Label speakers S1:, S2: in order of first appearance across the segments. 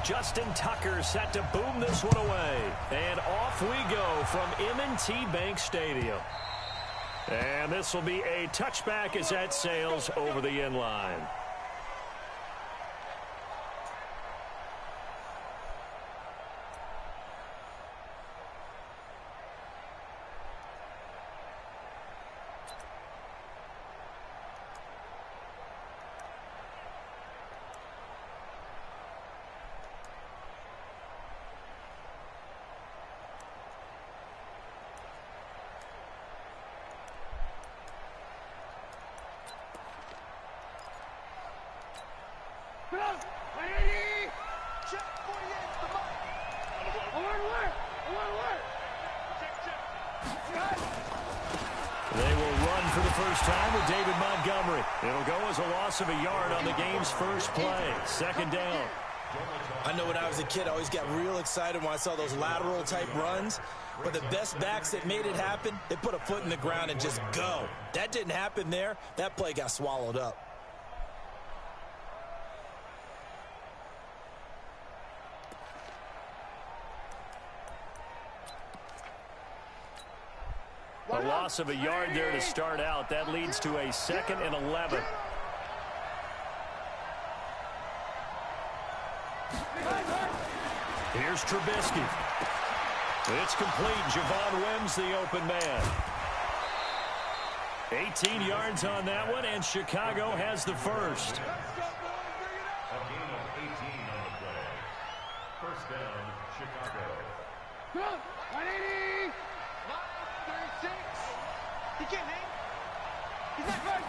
S1: Justin Tucker set to boom this one away. And off we go from M&T Bank Stadium. And this will be a touchback as that sails over the end line.
S2: They will run for the first time with David Montgomery. It'll go as a loss of a yard on the game's first play. Second down.
S3: I know when I was a kid, I always got real excited when I saw those lateral-type runs. But the best backs that made it happen, they put a foot in the ground and just go. That didn't happen there. That play got swallowed up.
S2: A loss of a yard there to start out. That leads to a 2nd and 11. Here's Trubisky. It's complete. Javon Wims, the open man. 18 yards on that one, and Chicago has the first.
S4: A gain of 18 on the play. First down, Chicago.
S5: 180! 36. He can't hang. He's not good.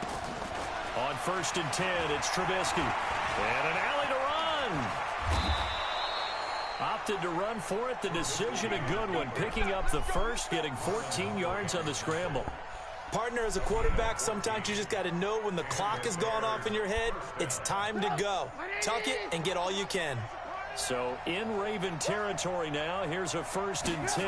S2: On 1st and 10, it's Trubisky. And an alley to run. Opted to run for it. The decision a good one. Picking up the first, getting 14 yards on the scramble.
S3: Partner, as a quarterback, sometimes you just got to know when the clock is going off in your head, it's time to go. Tuck it and get all you can.
S2: So in Raven territory now. Here's a 1st and 10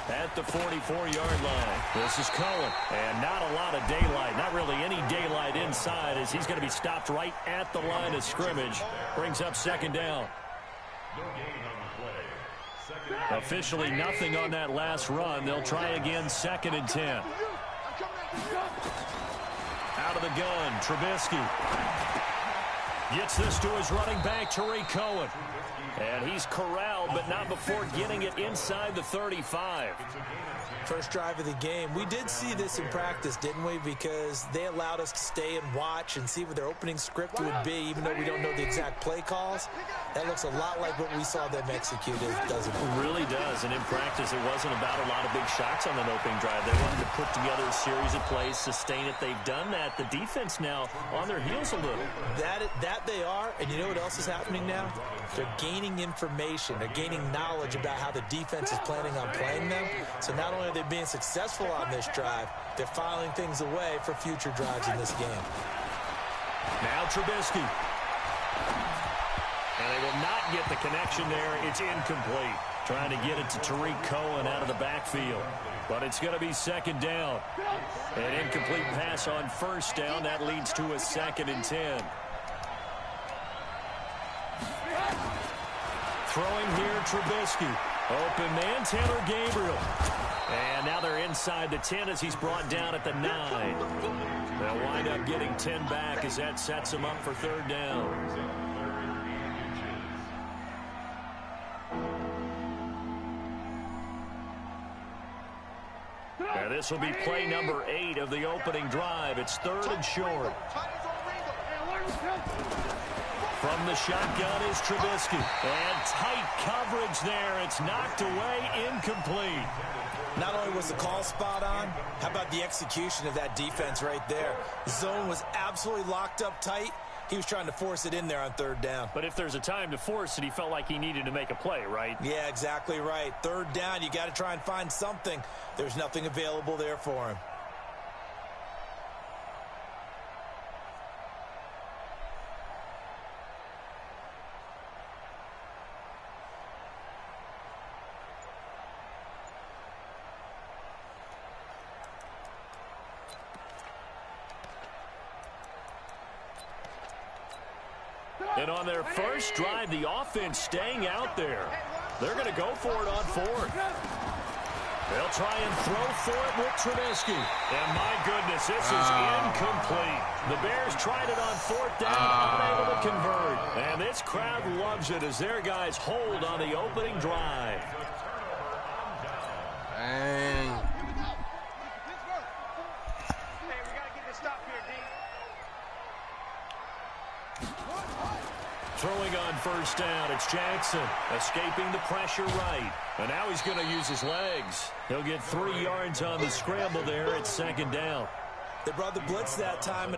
S2: at the 44-yard line. This is Cohen. And not a lot of daylight. Not really any daylight inside as he's going to be stopped right at the line of scrimmage. Brings up 2nd down.
S4: No gain on the play. Second down.
S2: Officially nothing on that last run. They'll try again 2nd and 10. Out of the gun, Trubisky. Gets this to his running back, Tariq Cohen. And he's corralled, but not before getting it inside the 35.
S3: First drive of the game. We did see this in practice, didn't we? Because they allowed us to stay and watch and see what their opening script would be, even though we don't know the exact play calls. That looks a lot like what we saw them execute, doesn't it?
S2: It really does. And in practice, it wasn't about a lot of big shots on that opening drive. They wanted to put together a series of plays, sustain it. They've done that. The defense now on their heels a little.
S3: That they are, and you know what else is happening now? They're gaining information. They're gaining knowledge about how the defense is planning on playing them. So not only are they being successful on this drive, they're filing things away for future drives in this game.
S2: Now Trubisky. And they will not get the connection there. It's incomplete. Trying to get it to Tariq Cohen out of the backfield. But it's going to be 2nd down. An incomplete pass on 1st down. That leads to a 2nd and 10. Throwing here, Trubisky. Open man, Taylor Gabriel. And now they're inside the 10 as he's brought down at the 9. They'll wind up getting 10 back as that sets him up for 3rd down. And this will be play number 8 of the opening drive. It's 3rd and short. From the shotgun is Trubisky. And tight coverage there. It's knocked away, incomplete.
S3: Not only was the call spot on, how about the execution of that defense right there? The zone was absolutely locked up tight. He was trying to force it in there on 3rd down.
S2: But if there's a time to force it, he felt like he needed to make a play, right?
S3: Yeah, exactly right. 3rd down, you got to try and find something. There's nothing available there for him.
S1: And on their first drive, the offense staying out there. They're going to go for it on fourth. They'll try and throw for it with Trubisky. And my goodness, this is incomplete. The Bears tried it on fourth down, unable to convert. And this crowd loves it as their guys hold on the opening drive.
S6: Dang.
S1: Throwing on first down, it's Jackson, escaping the pressure right. And now he's going to use his legs. He'll get 3 yards on the scramble there at second down.
S3: They brought the blitz that time.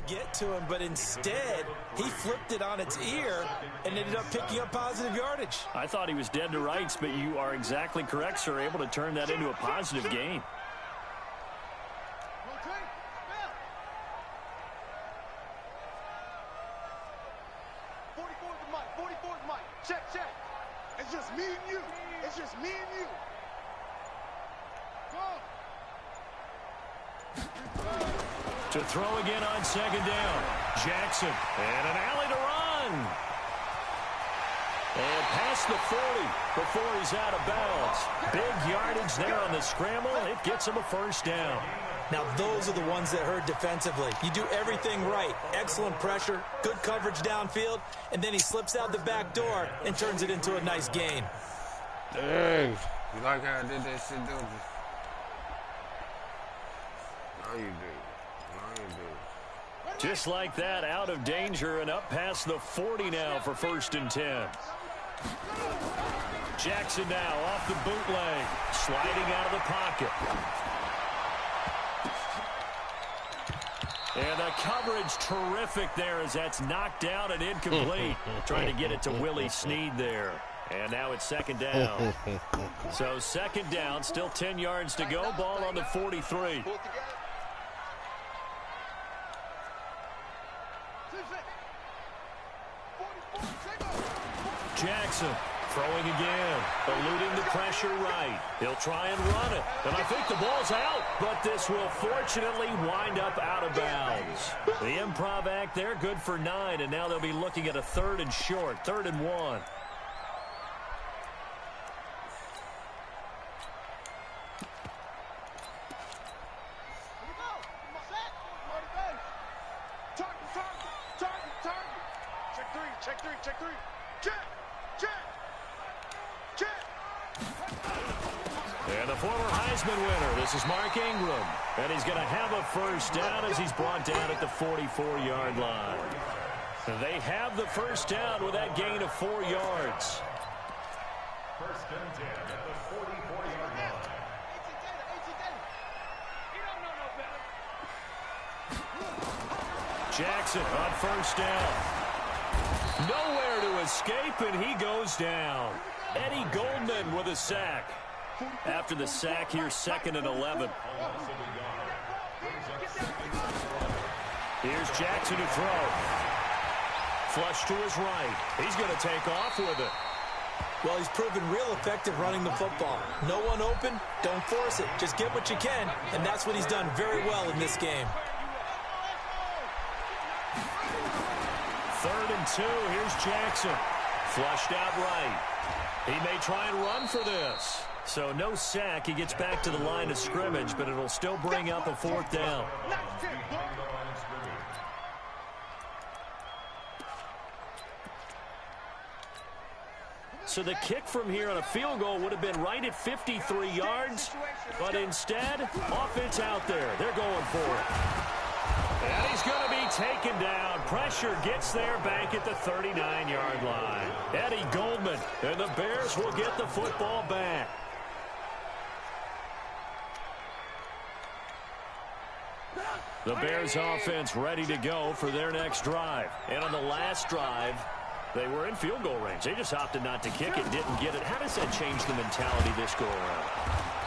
S3: Get to him, but instead he flipped it on its ear and ended up picking up positive yardage.
S1: I thought he was dead to rights, but you are exactly correct, sir, able to turn that into a positive gain.
S5: Check. It's just me and you. It's just me and you.
S1: To throw again on second down. Jackson, and an alley to run. And past the 40 before he's out of bounds. Big yardage there on the scramble. It gets him a first down.
S3: Now, those are the ones that hurt defensively. You do everything right. Excellent pressure, good coverage downfield, and then he slips out the back door and turns it into a nice gain.
S6: Dang. You like how I did that shit, don't you? No, you do.
S1: Just like that, out of danger and up past the 40 now for first and 10. Jackson now off the bootleg, sliding out of the pocket. And the coverage terrific there as that's knocked down and incomplete. Trying to get it to Willie Snead there. And now it's second down. So second down, still 10 yards to go. Ball on the 43. Jackson throwing again, eluding the pressure right. He'll try and run it. And I think the ball's out, but this will fortunately wind up out of bounds. The improv act there, good for 9, and now they'll be looking at a 3rd and short, 3rd and 1.
S5: Check three.
S1: And the former Heisman winner, this is Mark Ingram. And he's going to have a first down as he's brought down at the 44-yard line. They have the first down with that gain of 4 yards.
S4: First and 10 at the 44-yard line.
S1: Jackson on first down. Nowhere to escape, and he goes down. Eddie Goldman with a sack. After the sack here, 2nd and 11. Here's Jackson to throw. Flush to his right. He's going to take off with it.
S3: Well, he's proven real effective running the football. No one open, don't force it. Just get what you can, and that's what he's done very well in this game.
S1: 3rd and 2. Here's Jackson. Flushed out right. He may try and run for this. So no sack. He gets back to the line of scrimmage, but it'll still bring up a 4th down. So the kick from here on a field goal would have been right at 53 yards, but instead, offense out there. They're going for it. And he's going to be taken down. Pressure gets there back at the 39-yard line. Eddie Goldman, and the Bears will get the football back. The Bears offense ready to go for their next drive. And on the last drive, they were in field goal range. They just opted not to kick it, didn't get it. How does that change the mentality this go around?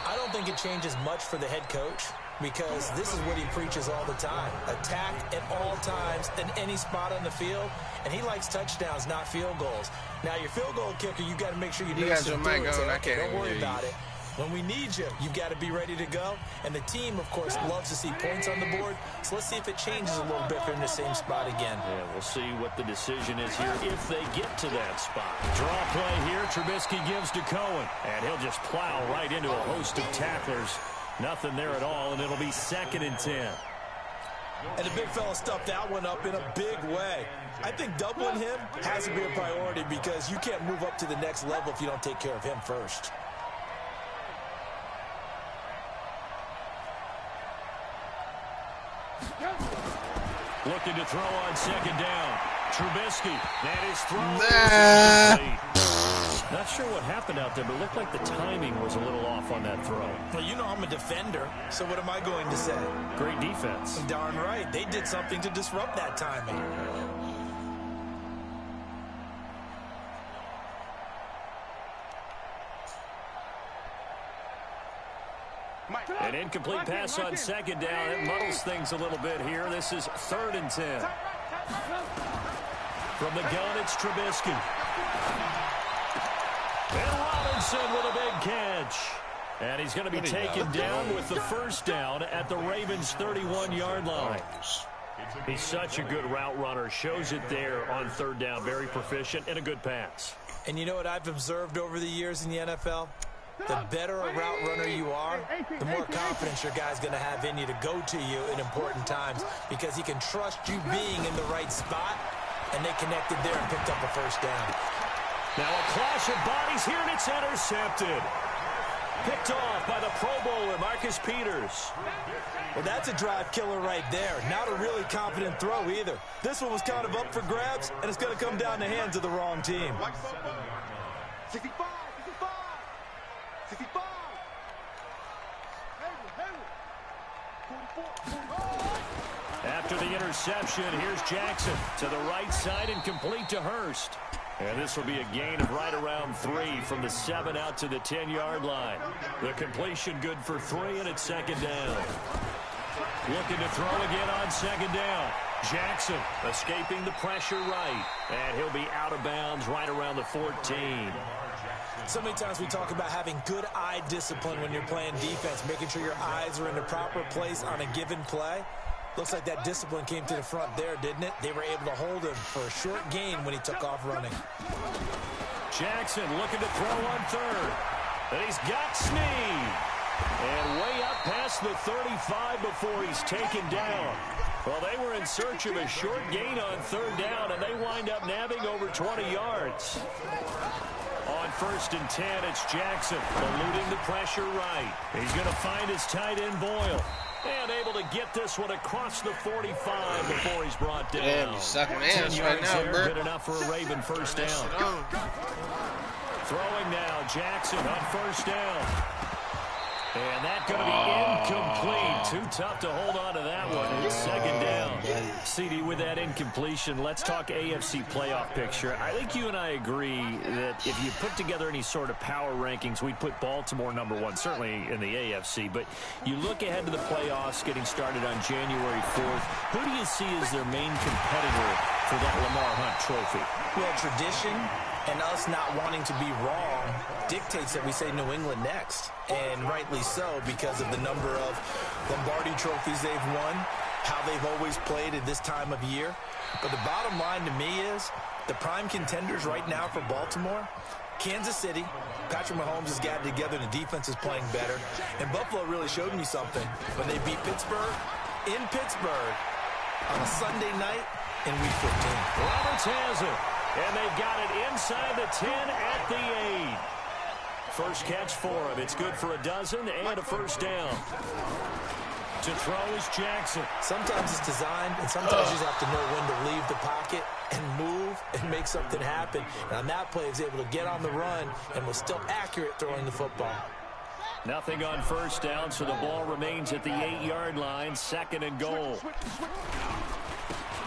S3: I don't think it changes much for the head coach. because this is what he preaches all the time. Attack at all times in any spot on the field, and he likes touchdowns, not field goals. Now, your field goal kicker, you got to make sure you
S6: got your mic on. I can't
S3: don't worry
S6: hear you.
S3: about it. When we need you, you've got to be ready to go. And the team, of course, loves to see points on the board. So let's see if it changes a little bit from the same spot again.
S1: Yeah, we'll see what the decision is here if they get to that spot. Draw play here. Trubisky gives to Cohen. And he'll just plow right into a host of tacklers. Nothing there at all, and it'll be 2nd and 10.
S3: And the big fella stuffed that one up in a big way. I think doubling him has to be a priority because you can't move up to the next level if you don't take care of him first.
S1: Looking to throw on 2nd down. Trubisky. That is thrown. Not sure what happened out there, but it looked like the timing was a little off on that throw.
S3: Well, you know I'm a defender, so what am I going to say?
S1: Great defense.
S3: Darn right. They did something to disrupt that timing.
S1: An incomplete pass on 2nd down. It muddles things a little bit here. This is 3rd and 10. From the gun, it's Trubisky. And Robinson with a big catch. And he's going to be taken down with the 1st down at the Ravens' 31-yard line. He's such a good route runner. Shows it there on 3rd down. Very proficient and a good pass.
S3: And you know what I've observed over the years in the NFL? The better a route runner you are, the more confidence your guy's going to have in you to go to you in important times because he can trust you being in the right spot, and they connected there and picked up a 1st down.
S1: Now a clash of bodies here, and it's intercepted. Picked off by the Pro Bowler, Marcus Peters.
S3: Well, that's a drive killer right there. Not a really confident throw either. This one was kind of up for grabs, and it's going to come down the hands of the wrong team.
S5: 65, 65.
S1: After the interception, here's Jackson to the right side and complete to Hurst. And this will be a gain of right around 3 from the 7 out to the 10-yard line. The completion good for 3, and it's 2nd down. Looking to throw again on 2nd down. Jackson escaping the pressure right. And he'll be out of bounds right around the 14.
S3: So many times we talk about having good eye discipline when you're playing defense, making sure your eyes are in the proper place on a given play. Looks like that discipline came to the front there, didn't it? They were able to hold him for a short gain when he took off running.
S1: Jackson looking to throw on 3rd. And he's got Snead. And way up past the 35 before he's taken down. Well, they were in search of a short gain on 3rd down, and they wind up nabbing over 20 yards. On 1st and 10, it's Jackson eluding the pressure right. He's going to find his tight end Boyle. And able to get this one across the 45 before he's brought down.
S6: Damn, you sucking
S1: 10
S6: ass
S1: yards
S6: right now,
S1: there,
S6: bro.
S1: good enough for a Raven 1st down. Throwing now, Jackson on 1st down. And that going to be incomplete. Too tough to hold on to that one. It's 2nd down. CD, with that incompletion, let's talk AFC playoff picture. I think you and I agree that if you put together any sort of power rankings, we'd put Baltimore #1, certainly in the AFC. But you look ahead to the playoffs getting started on January 4th. Who do you see as their main competitor for that Lamar Hunt trophy?
S3: Well, tradition and us not wanting to be wrong dictates that we say New England next. And rightly so, because of the number of Lombardi trophies they've won, how they've always played at this time of year. But the bottom line to me is the prime contenders right now for Baltimore, Kansas City. Patrick Mahomes has gotten together and the defense is playing better. And Buffalo really showed me something when they beat Pittsburgh in Pittsburgh on a Sunday night in Week 15.
S1: Roberts has it. And they've got it inside the 10 at the 8. First catch for him. It's good for a dozen and a 1st down. To throw is Jackson.
S3: Sometimes it's designed, and sometimes you just have to know when to leave the pocket and move and make something happen. And on that play, he was able to get on the run and was still accurate throwing the football.
S1: Nothing on 1st down, so the ball remains at the 8-yard line. 2nd and goal.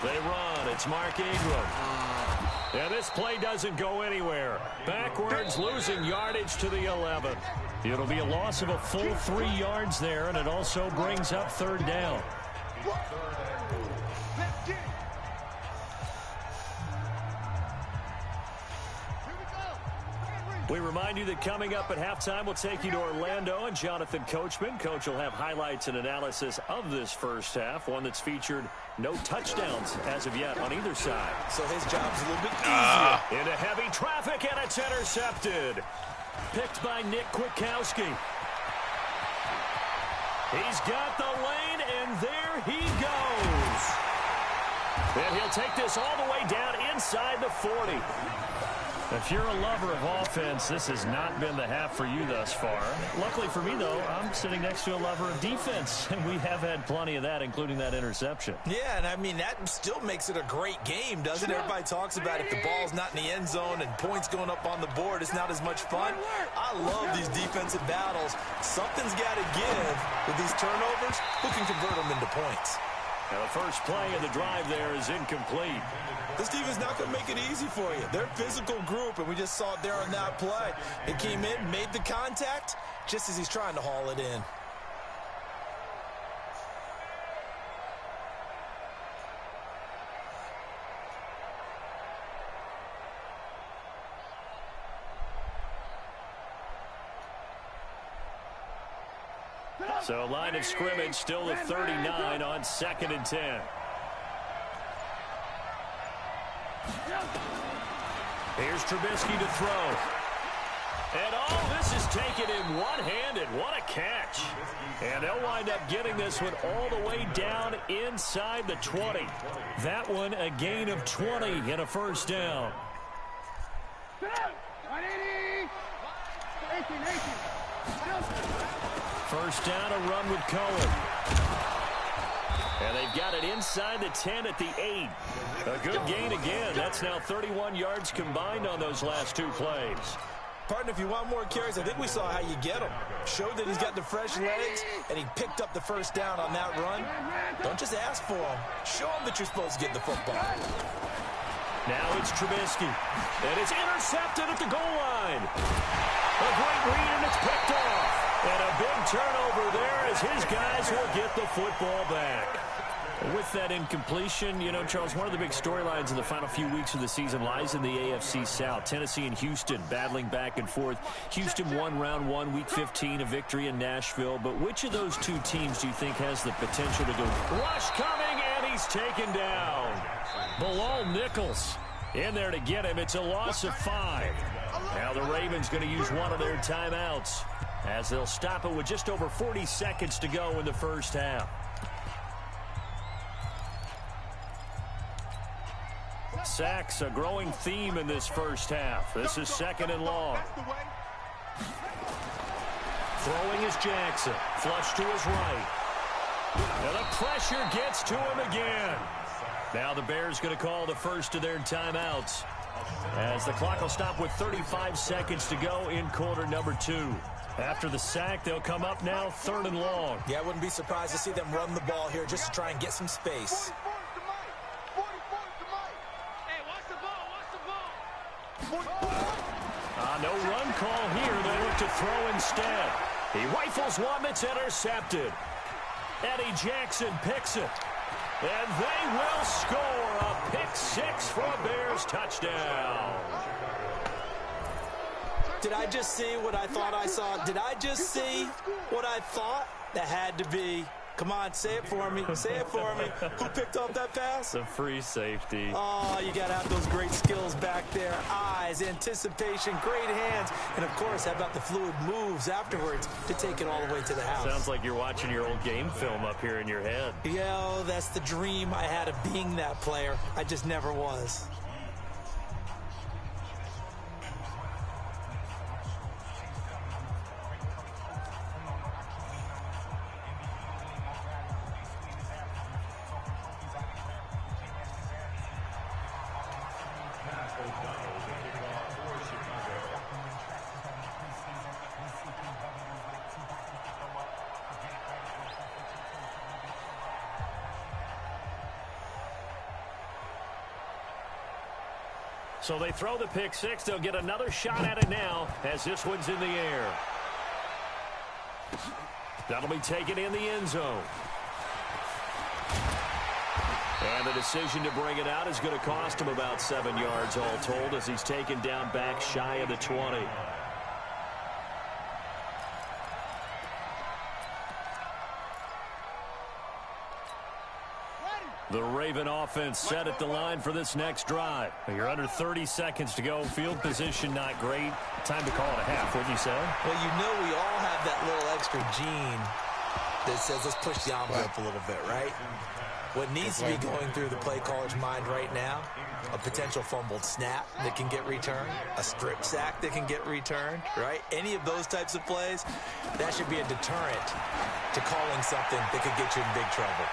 S1: They run. It's Mark Ingram. Yeah, this play doesn't go anywhere. Backwards, losing yardage to the 11. It'll be a loss of a full 3 yards there, and it also brings up third down. We remind you that coming up at halftime, we'll take you to Orlando and Jonathan Coachman. Coach will have highlights and analysis of this first half, one that's featured no touchdowns as of yet on either side.
S3: So his job's a little bit easier.
S1: Into heavy traffic, and it's intercepted. Picked by Nick Kwiatkowski. He's got the lane, and there he goes. And he'll take this all the way down inside the 40. If you're a lover of offense, this has not been the half for you thus far. Luckily for me, though, I'm sitting next to a lover of defense, and we have had plenty of that, including that interception.
S3: Yeah, and I mean, that still makes it a great game, doesn't it? Everybody talks about if the ball's not in the end zone and points going up on the board, it's not as much fun. I love these defensive battles. Something's got to give with these turnovers. Who can convert them into points?
S1: Now the first play of the drive there is incomplete.
S3: This team is not going to make it easy for you. They're a physical group, and we just saw it there on that play. It came in, made the contact, just as he's trying to haul it in.
S1: So line of scrimmage still at 39 on 2nd and 10. Here's Trubisky to throw. And this is taken in one-handed. What a catch. And they'll wind up getting this one all the way down inside the 20. That one a gain of 20 and a first down. First down, a run with Cohen. And they've got it inside the 10 at the 8. A good gain again. That's now 31 yards combined on those last 2 plays.
S3: Partner, if you want more carries, I think we saw how you get them. Showed that he's got the fresh legs, and he picked up the first down on that run. Don't just ask for them. Show them that you're supposed to get the football.
S1: Now it's Trubisky. And it's intercepted at the goal line. A great read, and it's picked off. And a big turnover there as his guys will get the football back. With that incompletion, you know, Charles, one of the big storylines in the final few weeks of the season lies in the AFC South. Tennessee and Houston battling back and forth. Houston won round 1, week 15, a victory in Nashville. But which of those two teams do you think has the potential to go? Rush coming, and he's taken down. Bilal Nichols in there to get him. It's a loss of 5. Now the Ravens going to use one of their timeouts as they'll stop it with just over 40 seconds to go in the first half. Sacks, a growing theme in this first half. This is 2nd and long. Throwing is Jackson. Flush to his right. And the pressure gets to him again. Now the Bears going to call the first of their timeouts, as the clock will stop with 35 seconds to go in quarter number 2. After the sack, they'll come up now 3rd and long.
S3: Yeah, I wouldn't be surprised to see them run the ball here just to try and get some space.
S1: No run call here. They look to throw instead. He rifles one that's intercepted. Eddie Jackson picks it. And they will score a pick 6 for a Bears touchdown.
S3: Did I just see what I thought I saw? Did I just see what I thought? That had to be. Come on, say it for me. Say it for me. Who picked up that pass?
S1: The free safety.
S3: Oh, you got to have those great skills back there. Eyes, anticipation, great hands. And, of course, how about the fluid moves afterwards to take it all the way to the house?
S1: Sounds like you're watching your old game film up here in your head.
S3: Yeah, that's the dream I had of being that player. I just never was.
S1: So they throw the pick 6. They'll get another shot at it now as this one's in the air. That'll be taken in the end zone. And the decision to bring it out is going to cost him about 7 yards all told as he's taken down back shy of the 20. The Raven offense set at the line for this next drive. You're under 30 seconds to go. Field position not great. Time to call it a half, wouldn't you say?
S3: Well, you know we all have that little extra gene that says let's push the envelope a little bit, right? What needs to be going through the play caller's mind right now, a potential fumbled snap that can get returned, a strip sack that can get returned, right? Any of those types of plays, that should be a deterrent to calling something that could get you in big trouble.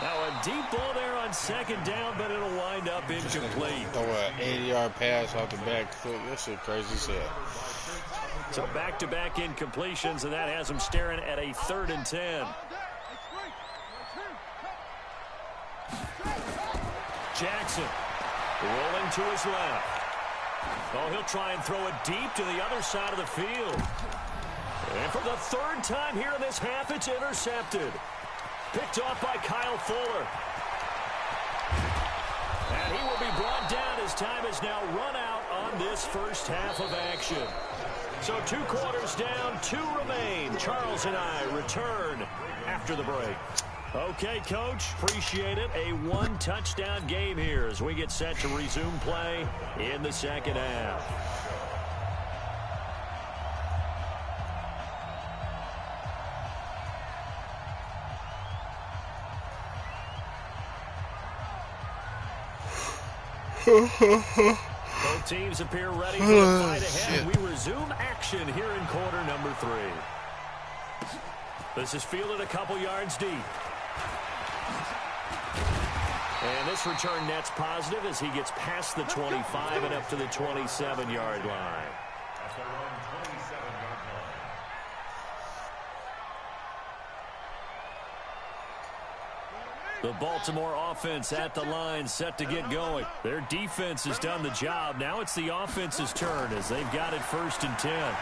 S1: Now a deep ball there on second down, but it'll wind up incomplete.
S6: Throw an 80-yard pass off the back foot. That shit crazy as hell.
S1: So back-to-back incompletions, and that has him staring at a 3rd and 10. Jackson rolling to his left. Oh, he'll try and throw it deep to the other side of the field. And for the 3rd time here in this half, it's intercepted. Picked off by Kyle Fuller. And he will be brought down as time has now run out on this first half of action. So 2 quarters down, 2 remain. Charles and I return after the break. Okay, Coach, appreciate it. A 1-touchdown game here as we get set to resume play in the second half. Both teams appear ready for the fight ahead. We resume action here in quarter number 3. This is fielded a couple yards deep. And this return net's positive as he gets past the 25 and up to the 27-yard line. The Baltimore offense at the line, set to get going. Their defense has done the job. Now it's the offense's turn as they've got it 1st and 10.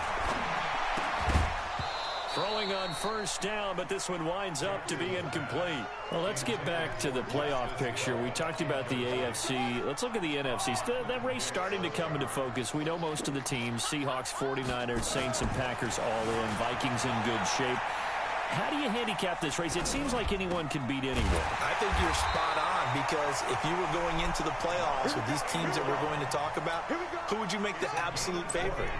S1: Throwing on 1st down, but this one winds up to be incomplete. Well, let's get back to the playoff picture. We talked about the AFC. Let's look at the NFC. That race starting to come into focus. We know most of the teams, Seahawks, 49ers, Saints, and Packers all in. Vikings in good shape. How do you handicap this race? It seems like anyone can beat anyone.
S3: I think you're spot on because if you were going into the playoffs with these teams that we're going to talk about, who would you make the absolute favorite?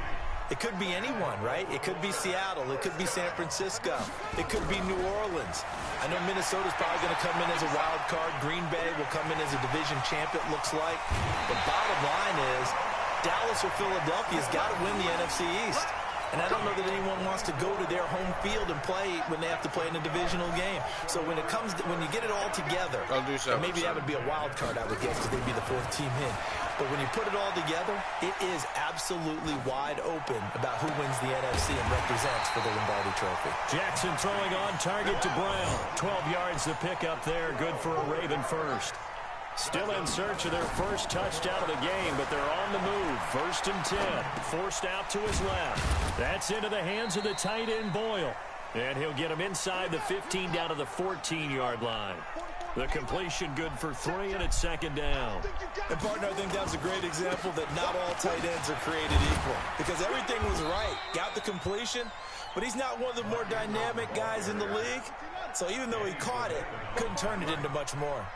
S3: It could be anyone, right? It could be Seattle. It could be San Francisco. It could be New Orleans. I know Minnesota's probably going to come in as a wild card. Green Bay will come in as a division champ, it looks like. The bottom line is Dallas or Philadelphia's got to win the NFC East. And I don't know that anyone wants to go to their home field and play when they have to play in a divisional game. So when it comes to, when you get it all together, and maybe that would be a wild card, I would guess, because they'd be the 4th team in. But when you put it all together, it is absolutely wide open about who wins the NFC and represents for the Lombardi Trophy.
S1: Jackson throwing on target to Brown. 12 yards to pick up there. Good for a Raven first. Still in search of their first touchdown of the game, but they're on the move. 1st and 10. Forced out to his left. That's into the hands of the tight end, Boyle. And he'll get him inside the 15 down to the 14-yard line. The completion good for 3, and it's 2nd down.
S3: And, partner, I think that was a great example that not all tight ends are created equal. Because everything was right. Got the completion, but he's not one of the more dynamic guys in the league. So even though he caught it, couldn't turn it into much more.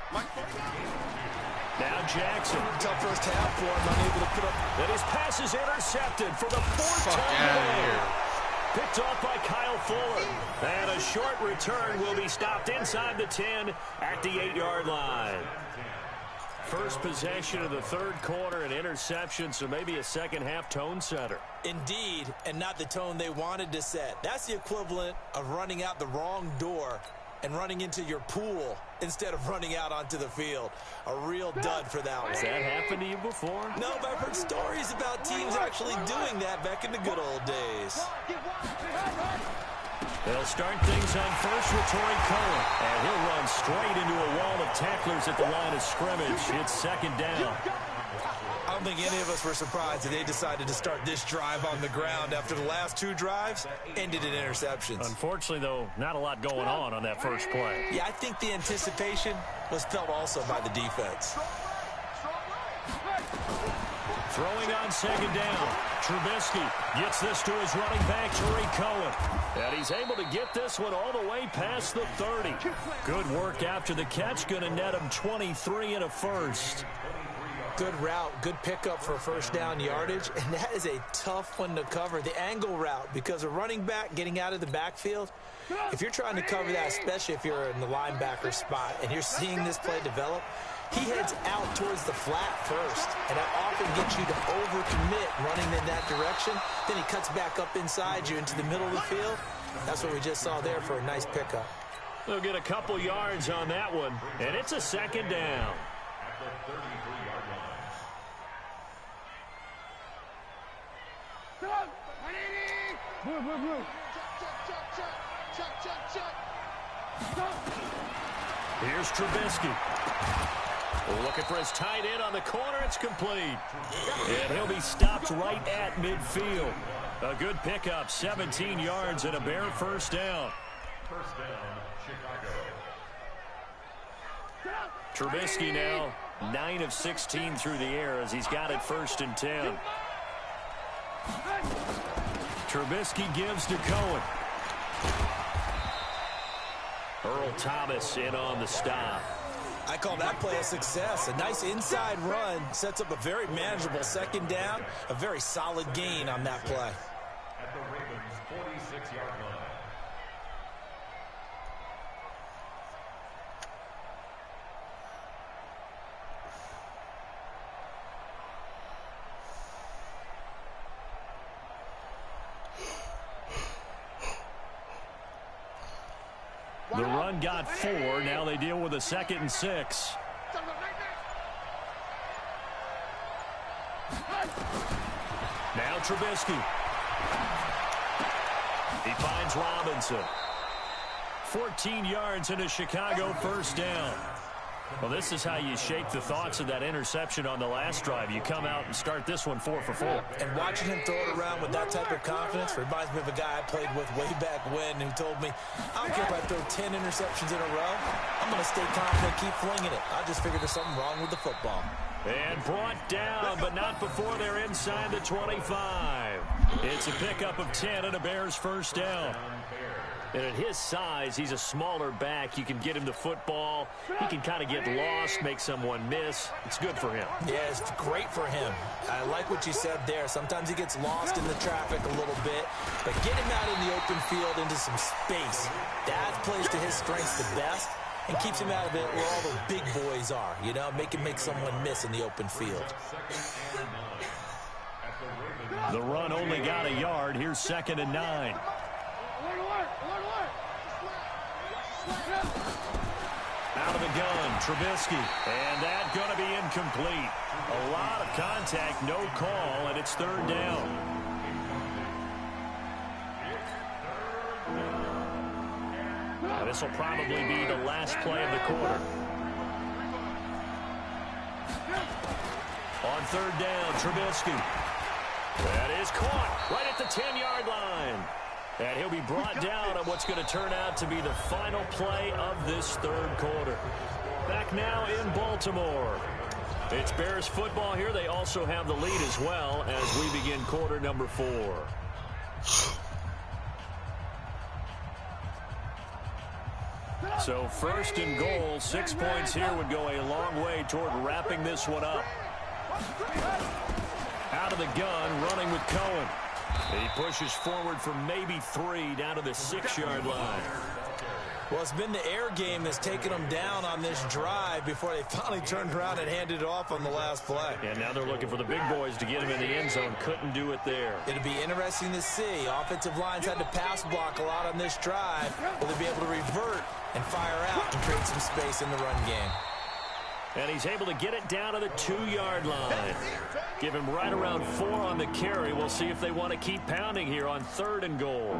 S1: Now Jackson.
S3: Tough first half for him, unable to put up.
S1: And his pass is intercepted for the 4th time today. Picked off by Kyle Fuller. And a short return will be stopped inside the 10 at the 8-yard line. First possession of the 3rd quarter, an interception, so maybe a second half tone setter.
S3: Indeed, and not the tone they wanted to set. That's the equivalent of running out the wrong door and running into your pool instead of running out onto the field. A real dud for that one.
S1: Has that happened to you before?
S3: No, but I've heard stories about teams actually doing that back in the good old days.
S1: They'll start things on first with Torrey Cohen. And he'll run straight into a wall of tacklers at the line of scrimmage. It's 2nd down.
S3: I don't think any of us were surprised that they decided to start this drive on the ground after the last 2 drives ended in interceptions.
S1: Unfortunately, though, not a lot going on that first play.
S3: Yeah, I think the anticipation was felt also by the defense.
S1: Throwing on second down. Trubisky gets this to his running back, Tariq Cohen. And he's able to get this one all the way past the 30. Good work after the catch. Going to net him 23 and a first.
S3: Good route, good pickup for first down yardage, and that is a tough one to cover. The angle route, because a running back getting out of the backfield, if you're trying to cover that, especially if you're in the linebacker spot and you're seeing this play develop, he heads out towards the flat first, and that often gets you to overcommit running in that direction. Then he cuts back up inside you into the middle of the field. That's what we just saw there for a nice pickup.
S1: They'll get a couple yards on that one, and it's a second down.
S4: At the 33-yard line.
S1: Here's Trubisky. Looking for his tight end on the corner. It's complete. And he'll be stopped right at midfield. A good pickup, 17 yards and a Bear first down.
S4: First down, Chicago.
S1: Trubisky now 9 of 16 through the air as he's got it first and 10. Trubisky gives to Cohen. Earl Thomas in on the stop.
S3: I call that play a success. A nice inside run sets up a very manageable second down, a very solid gain on that play.
S4: At the Ravens' 46-yard line.
S1: The run got 4. Now they deal with a 2nd and 6. Now Trubisky. He finds Robinson. 14 yards and a Chicago first down. Well, this is how you shake the thoughts of that interception on the last drive. You come out and start this one 4 for 4.
S3: And watching him throw it around with that type of confidence reminds me of a guy I played with way back when who told me, I don't care if I throw 10 interceptions in a row. I'm going to stay confident, keep flinging it. I just figured there's something wrong with the football.
S1: And brought down, but not before they're inside the 25. It's a pickup of 10 and a Bears first down. And at his size, he's a smaller back. You can get him the football. He can kind of get lost, make someone miss. It's good for him.
S3: Yeah, it's great for him. I like what you said there. Sometimes he gets lost in the traffic a little bit, but get him out in the open field into some space. That plays to his strengths the best and keeps him out of it where all the big boys are, you know, make someone miss in the open field.
S1: The run only got a yard. Here's 2nd and 9. Out of the gun, Trubisky. And that's going to be incomplete. A lot of contact, no call, and it's 3rd down. Now, this will probably be the last play of the quarter. On 3rd down, Trubisky. That is caught right at the 10-yard line. And he'll be brought down on what's going to turn out to be the final play of this 3rd quarter. Back now in Baltimore. It's Bears football here. They also have the lead as well as we begin quarter number 4. So 1st and goal, 6 points here would go a long way toward wrapping this one up. Out of the gun, running with Cohen. He pushes forward for maybe 3 down to the 6-yard line.
S3: Well, it's been the air game that's taken them down on this drive before they finally turned around and handed it off on the last play.
S1: And now they're looking for the big boys to get him in the end zone. Couldn't do it there.
S3: It'll be interesting to see. Offensive lines had to pass block a lot on this drive. Will they be able to revert and fire out and create some space in the run game?
S1: And he's able to get it down to the 2-yard line. Give him right around 4 on the carry. We'll see if they want to keep pounding here on 3rd and goal.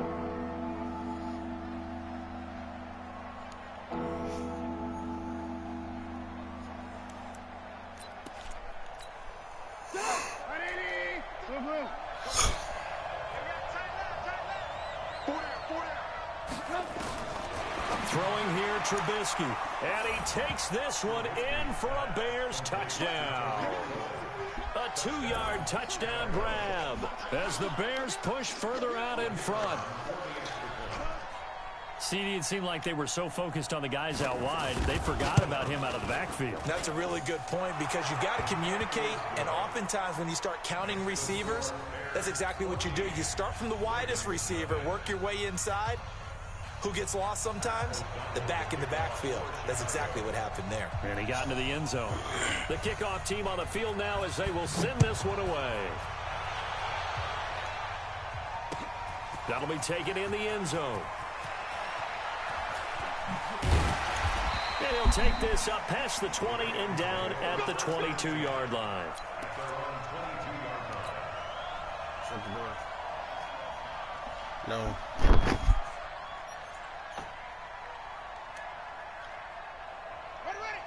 S1: Throwing here, Trubisky. And he takes this one in for a Bears touchdown. A 2-yard touchdown grab as the Bears push further out in front. CD, it seemed like they were so focused on the guys out wide, they forgot about him out of the backfield.
S3: That's a really good point because you've got to communicate, and oftentimes when you start counting receivers, that's exactly what you do. You start from the widest receiver, work your way inside. Who gets lost sometimes? The back in the backfield. That's exactly what happened there.
S1: And he got into the end zone. The kickoff team on the field now as they will send this one away. That'll be taken in the end zone. And he'll take this up past the 20 and down at the 22-yard line.
S6: Shut the door. No.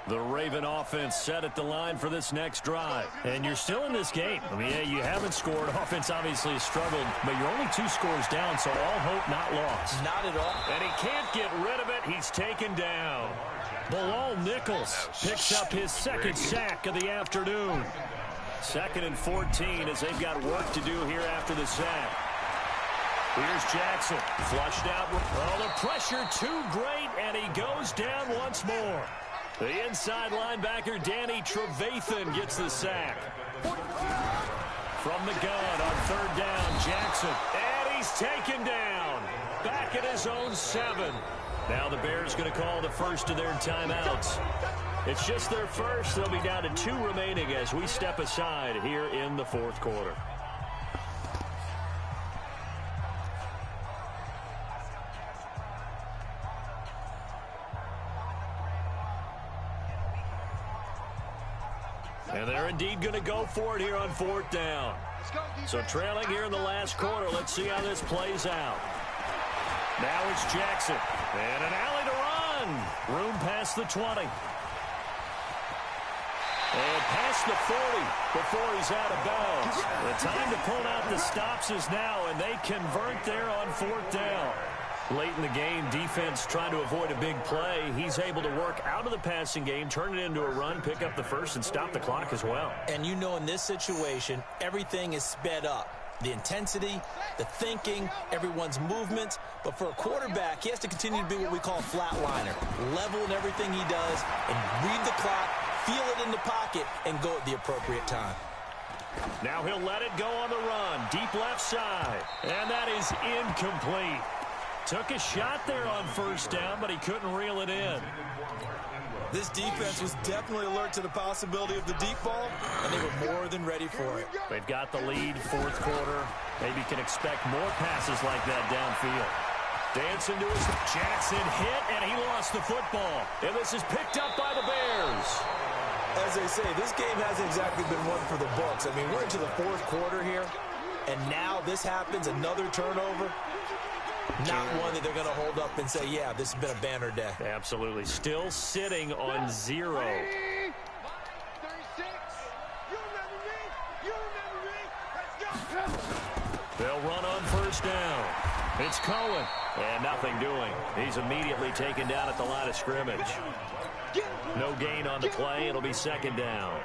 S1: The Raven offense set at the line for this next drive. And you're still in this game. I mean, yeah, you haven't scored. Offense obviously has struggled, but you're only 2 scores down, so all hope not lost.
S3: Not at all.
S1: And he can't get rid of it. He's taken down. Bilal Nichols picks up his second sack of the afternoon. 2nd and 14 as they've got work to do here after the sack. Here's Jackson. Flushed out. Oh, the pressure too great, and he goes down once more. The inside linebacker, Danny Trevathan, gets the sack. From the gun on 3rd down, Jackson. And he's taken down. Back at his own 7. Now the Bears going to call the first of their timeouts. It's just their first. They'll be down to 2 remaining as we step aside here in the 4th quarter. And they're indeed going to go for it here on 4th down. So trailing here in the last quarter. Let's see how this plays out. Now it's Jackson. And an alley to run. Room past the 20. And past the 40 before he's out of bounds. The time to pull out the stops is now, and they convert there on 4th down. Late in the game, defense trying to avoid a big play. He's able to work out of the passing game, turn it into a run, pick up the first, and stop the clock as well.
S3: And you know in this situation, everything is sped up. The intensity, the thinking, everyone's movements. But for a quarterback, he has to continue to be what we call a flatliner. Level in everything he does and read the clock, feel it in the pocket, and go at the appropriate time.
S1: Now he'll let it go on the run. Deep left side. And that is incomplete. Took a shot there on 1st down, but he couldn't reel it in.
S3: This defense was definitely alert to the possibility of the deep ball, and they were more than ready for it.
S1: They've got the lead, 4th quarter. Maybe can expect more passes like that downfield. Dancing to his Jackson hit, and he lost the football. And this is picked up by the Bears.
S3: As they say, this game hasn't exactly been one for the books. I mean, we're into the 4th quarter here, and now this happens, another turnover. Not one that they're going to hold up and say, yeah, this has been a banner day.
S1: Absolutely. Still sitting on 0.
S5: 36. You remember me? You remember me? Let's go.
S1: They'll run on 1st down. It's Cohen. And nothing doing. He's immediately taken down at the line of scrimmage. No gain on the play. It'll be 2nd down.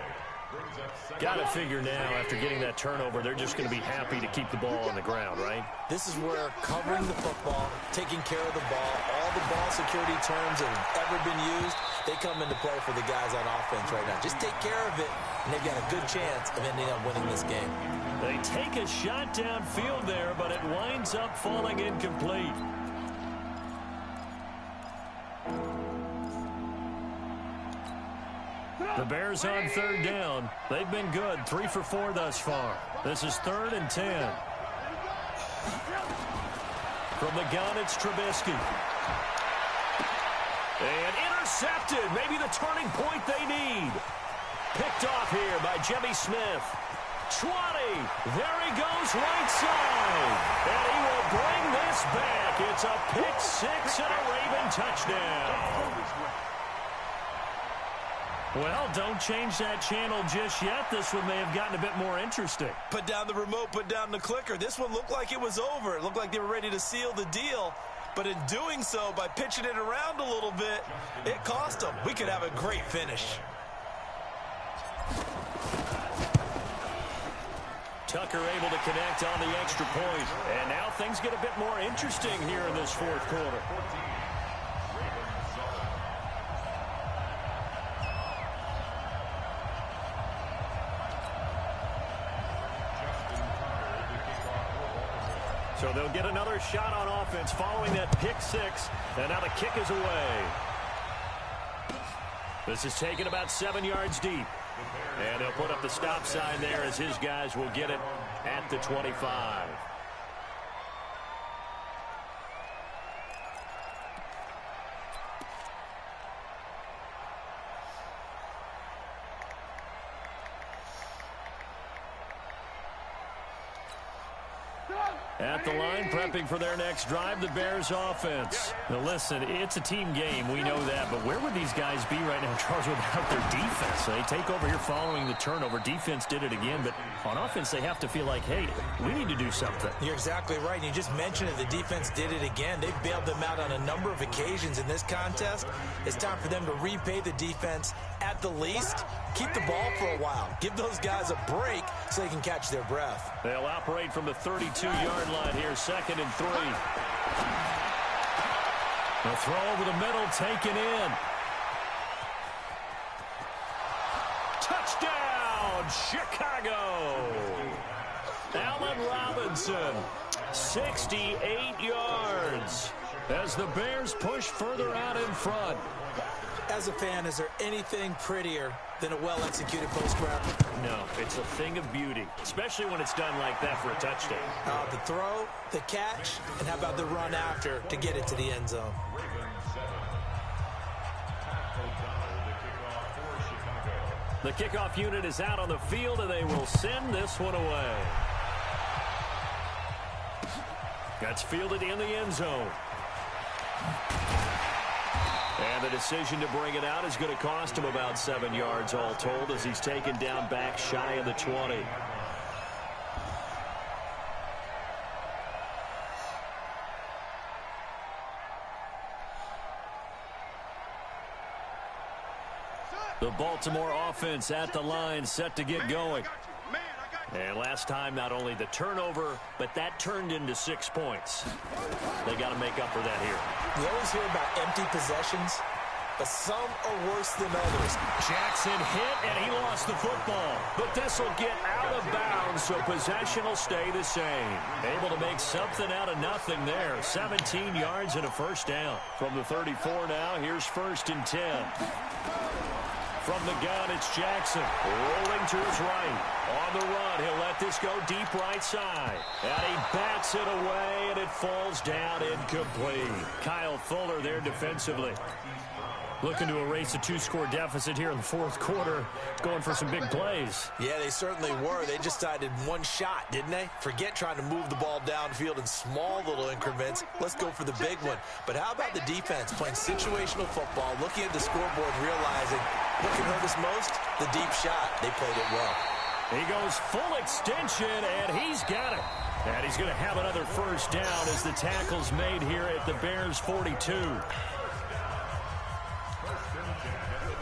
S1: Got to figure now, after getting that turnover, they're just going to be happy to keep the ball on the ground, right?
S3: This is where covering the football, taking care of the ball, all the ball security terms that have ever been used, they come into play for the guys on offense right now. Just take care of it, and they've got a good chance of ending up winning this game.
S1: They take a shot downfield there, but it winds up falling incomplete. The Bears on 3rd down. They've been good. 3 for 4 thus far. This is 3rd and 10. From the gun, it's Trubisky. And intercepted. Maybe the turning point they need. Picked off here by Jimmy Smith. 20. There he goes right side. And he will bring this back. It's a pick 6 and a Raven touchdown. Well, don't change that channel just yet. This one may have gotten a bit more interesting.
S3: Put down the remote, put down the clicker. This one looked like it was over. It looked like they were ready to seal the deal. But in doing so, by pitching it around a little bit, it cost them. We could have a great finish.
S1: Tucker able to connect on the extra point. And now things get a bit more interesting here in this fourth quarter. So they'll get another shot on offense following that pick six. And now the kick is away. This is taken about 7 yards deep. And they'll put up the stop sign there as his guys will get it at the 25. At the line, prepping for their next drive, the Bears offense. Now listen, it's a team game, we know that, but where would these guys be right now, Charles, without their defense? They take over here following the turnover. Defense did it again, but on offense, they have to feel like, hey, we need to do something.
S3: You're exactly right. You just mentioned it. The defense did it again. They bailed them out on a number of occasions in this contest. It's time for them to repay the defense at the least. Keep the ball for a while. Give those guys a break so they can catch their breath.
S1: They'll operate from the 32-yard line here, 2nd and 3. The throw over the middle, taken in. Touchdown, Chicago! Allen Robinson, 68 yards as the Bears push further out in front.
S3: As a fan, is there anything prettier than a well-executed post route?
S1: No, it's a thing of beauty, especially when it's done like that for a touchdown.
S3: The throw, the catch, and how about the run after to get it to the end zone?
S1: The kickoff unit is out on the field, and they will send this one away. That's fielded in the end zone. And the decision to bring it out is going to cost him about 7 yards all told as he's taken down back shy of the 20. The Baltimore offense at the line, set to get going. And last time, not only the turnover, but that turned into 6 points. They got to make up for that here.
S3: You always hear about empty possessions, but some are worse than others.
S1: Jackson hit, and he lost the football. But this will get out of bounds, so possession will stay the same. Able to make something out of nothing there. 17 yards and a first down. From the 34 now, here's 1st and 10. From the gun, it's Jackson, rolling to his right. On the run, he'll let this go deep right side. And he bats it away, and it falls down incomplete. Kyle Fuller there defensively. Looking to erase a 2-score deficit here in the fourth quarter. Going for some big plays.
S3: Yeah, they certainly were. They just decided one shot, didn't they? Forget trying to move the ball downfield in small little increments. Let's go for the big one. But how about the defense playing situational football, looking at the scoreboard, realizing what can hurt us most? The deep shot. They played it well.
S1: He goes full extension, and he's got it. And he's going to have another first down as the tackle's made here at the Bears' 42.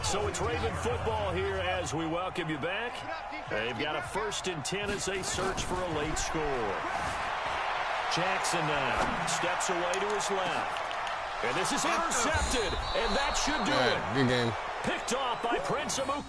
S1: So it's Raven football here as we welcome you back. They've got a 1st and 10 as they search for a late score. Jackson now steps away to his left. And this is intercepted, and that should do it.
S6: Good game.
S1: Picked off by Prince Amu.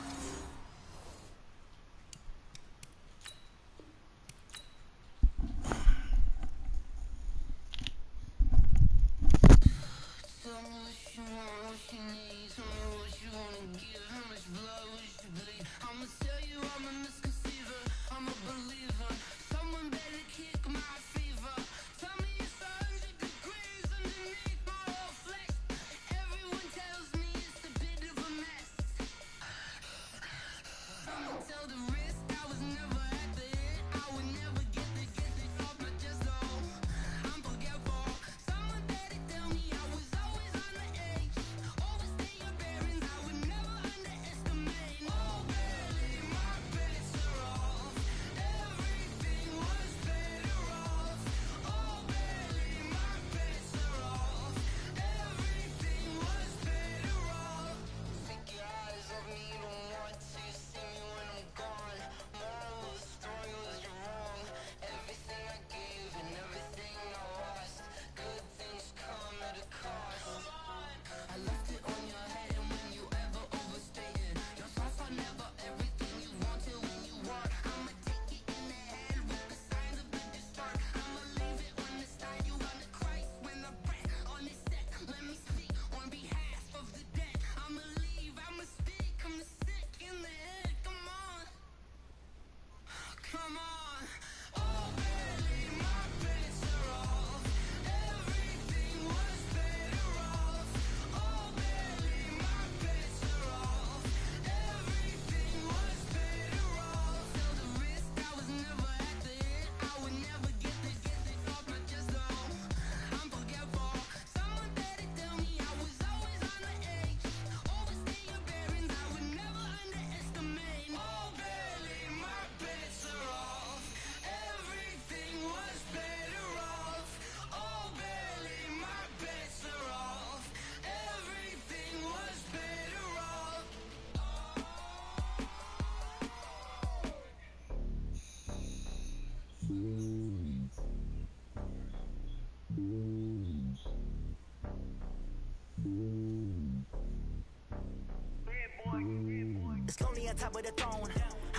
S7: It's lonely on top of the throne.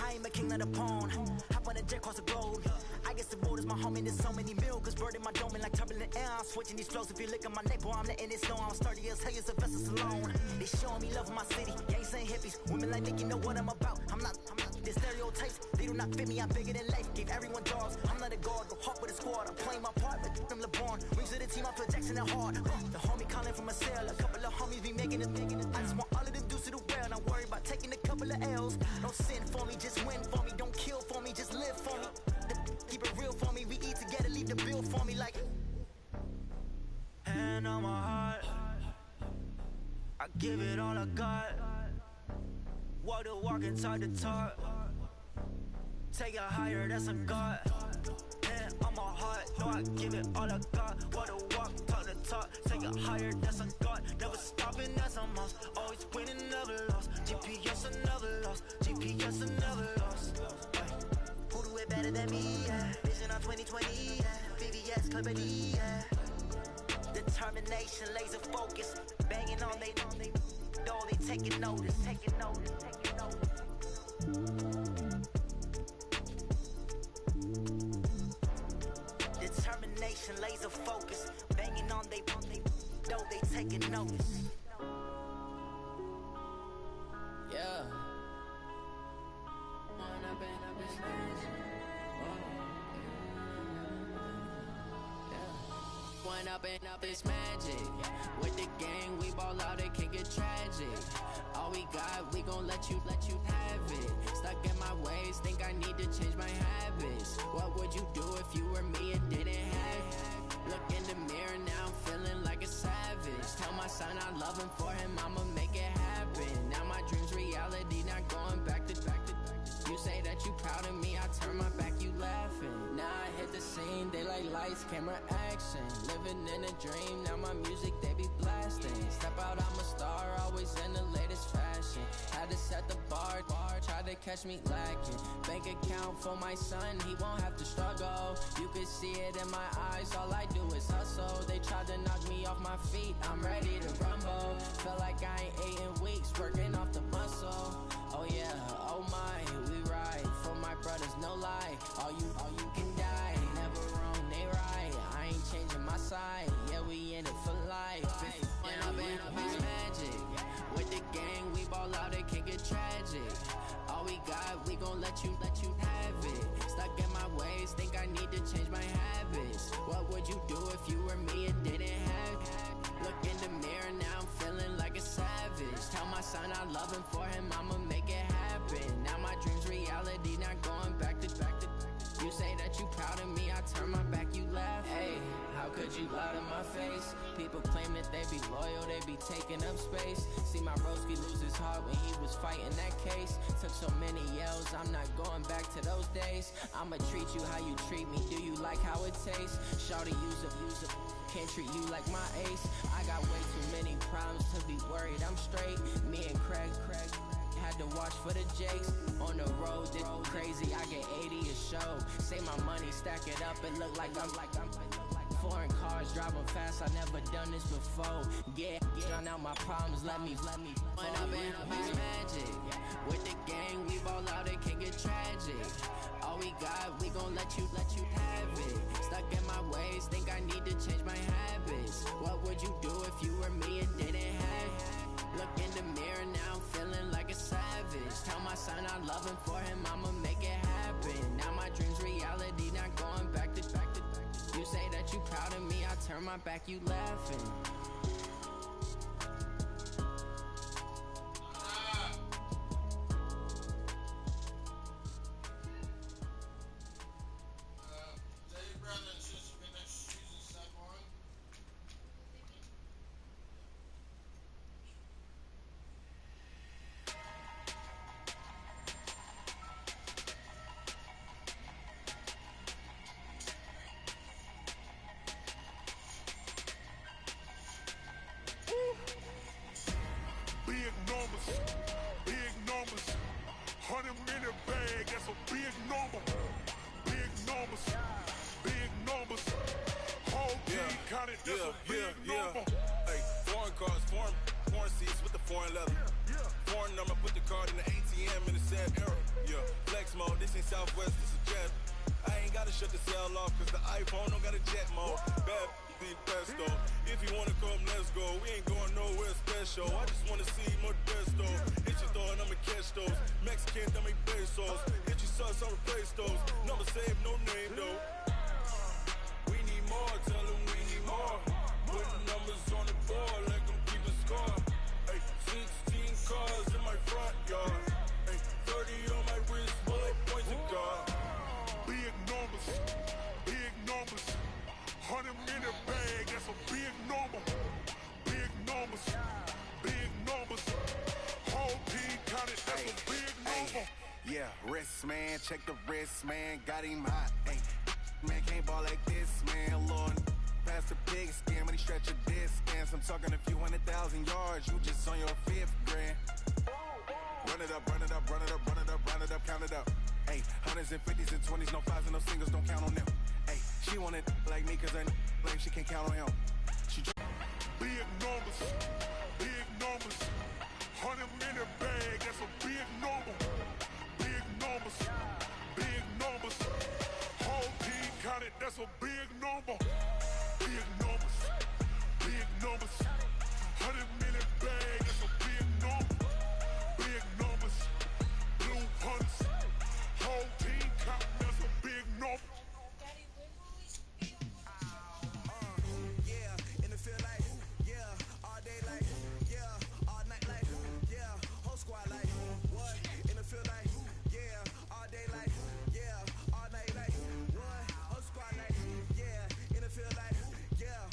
S7: I ain't a king of the pawn. Hop on a jet across the globe. I guess the road is my home and there's so many milkers burning my dome and like turbulent air. I'm switching these flows. If you look at my neck, boy, I'm letting it snow. I'm sturdy as hell, a vessel alone. They showing me love in my city. Gangs ain't hippies. Women like Nick, you know what I'm about. I'm not. The stereotypes, they do not fit me. I'm bigger than life. Gave everyone dogs. I'm not a guard. Go hawk with a squad. I'm playing my part, but I'm LeBron. Rings to the team, I feel Jackson and hard. The homie calling from a cell. A couple of homies be making it. I just want all of them dudes to do well. Not worry about taking a couple of L's. Don't sin for me, just win for me. Don't kill for me, just live for me. Keep it real for me. We eat together, leave the bill for me like. Hand on my heart, I give it all I got. Walk the walk and talk the talk. Take it higher, that's a God. Hand on my heart, no, I give it all I got. Walk the walk, talk the talk. Take it higher, that's a God. Never stopping, that's a must. Always winning, never lost. GPS, I never lost. GPS, I never lost. Who do it better than me? Yeah. Vision on 2020. Yeah. VVS, Clippity. Yeah. Determination, laser focus. Banging on they though they taking notice. Taking notice. Taking notice. Determination, laser focus. Banging on they though they taking notice.
S8: Yeah. One up and up is magic. With the gang, we ball out, it can get tragic. All we got, we gon' let you have it. Stuck in my ways, think I need to change my habits. What would you do if you were me and didn't have it? Look in the mirror, now I'm feeling like a savage. Tell my son I love him, for him I'ma make it happen. Now my dream's reality, not going back to. You say that you proud of me, I turn my back, you laughing. Now I hit the scene, they like lights, camera, action. Living in a dream, now my music, they be blasting. Step out, I'm a star, always in the latest fashion. Had to set the bar, try to catch me lacking. Bank account for my son, he won't have to struggle. You can see it in my eyes, all I do is hustle. They tried to knock me off my feet, I'm ready to rumble. Feel like I ain't ate in weeks, working off the muscle. Oh yeah, oh my, we ride for my brothers, no lie. All you can die, never wrong, they right. I ain't changing my side, yeah, we in it for life. When up is magic. With the gang, we ball out, it can get tragic. All we got, we gon' let you have it. Stuck in my ways, think I need to change my habits. What would you do if you were me and didn't have it? Look in the mirror, now I'm feeling like a savage. Tell my son I love him, for him I'ma make it happen. Now my dream's reality, not going back to. You say that you proud of me, I turn my back, you laugh. Hey, how could you lie to my face? People claim that they be loyal, they be taking up space. See my broski lose his heart when he was fighting that case. Took so many yells, I'm not going back to those days. I'ma treat you how you treat me, do you like how it tastes? Shawty use up, can't treat you like my ace. I got way too many problems to be worried, I'm straight. Me and Craig had to watch for the Jakes. On the road, this crazy, I get 80 a show. Save my money, stack it up, and look like I'm foreign cars, driving fast, I never done this before. Yeah, drown out my problems, let me When up is magic. With the gang, we ball out, it can get tragic. All we got, we gon' let you have it. Stuck in my ways, think I need to change my habits. What would you do if you were me and didn't have it? Look in the mirror, now I'm feeling like a savage. Tell my son I love him, for him I'ma make it happen. Now my dream's reality, not going back to. You say that you proud of me, I turn my back, you laughing.
S9: Hey, foreign cars, foreign seats with the foreign leather. Foreign number, put the card in the ATM in the sad era. Yeah, flex mode, this ain't Southwest, this is jet. I ain't gotta shut the cell off, cause the iPhone don't got a jet mode. Bad be pesto. If you wanna come, let's go. We ain't going nowhere special. I just wanna see more desto. Hit your thought, I'ma catch those. Mexican, dummy pesos. Hit your sauce, I'll replace those. Number save, no name though. We need more, tell them we need more. Putting numbers on the board, let them keep a score. Hey, 16 cars in my front yard. Hey, 30 on my wrist, bullet points of God.
S10: Big numbers, 100 minute bag, that's a big number. Big numbers, whole team counted, that's a big number.
S9: Yeah, wrist man, check the wrist man, got him hot. Hey, man can't ball like this, man. Lord, past the big skin, when he stretch a distance. I'm talking a few 100,000 yards, you just on your 5th grand. Run it up, run it up, run it up, run it up, run it up, count it up. Hey, 100s and 50s and 20s, no 5s and no singles, don't count on them. Hey, she want it like me, cause I like she can't count on him. She
S10: big numbers, 100 minute bag, that's a big number. Big numbers, whole team counted, that's a big number. Big numbers, 100 minute bag, that's a big number. Big numbers, blue hunts, whole team counting, that's a big number.
S7: Yeah, in the field like, yeah, all day like, yeah, all night like, yeah, whole squad like, what? In the field like, yeah, all day like, yeah, all night like, what? Whole squad like, yeah, in the field like, yeah,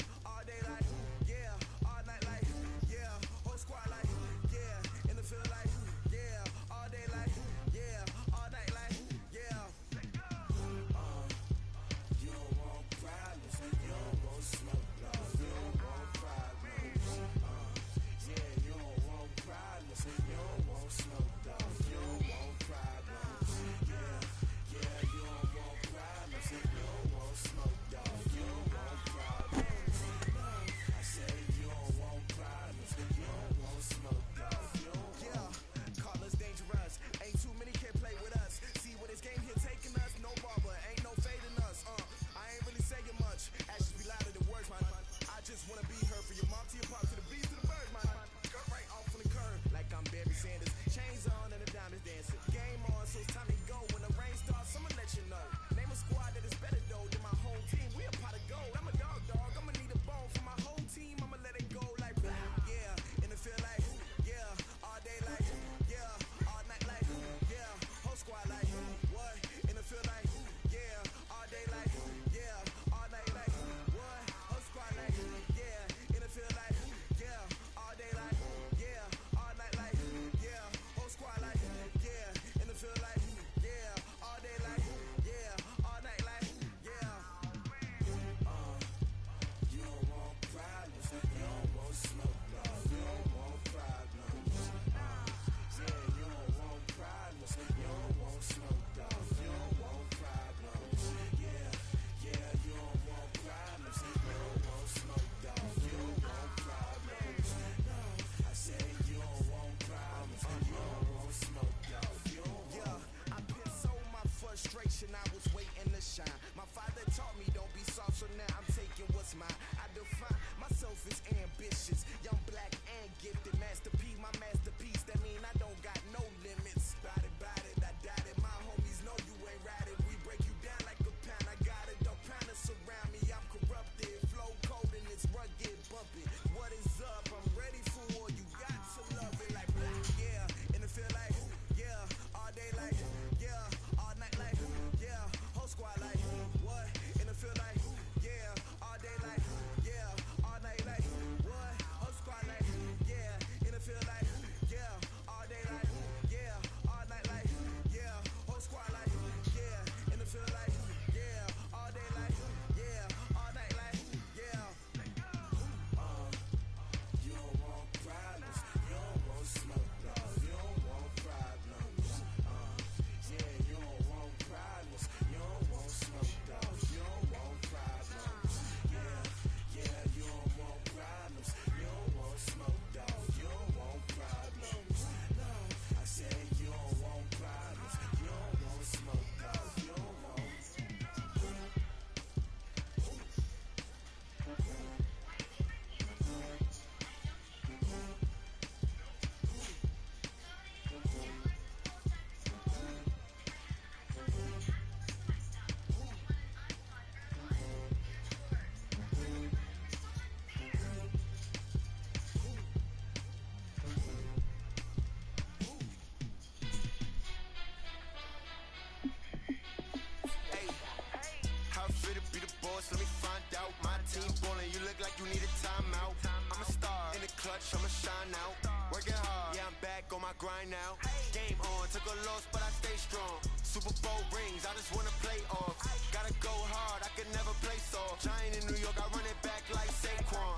S7: shine out. Working hard, yeah, I'm back on my grind now. Game on, took a loss, but I stay strong. Super Bowl rings, I just wanna play off. Gotta go hard, I can never play soft. Giant in New York, I run it back like Saquon.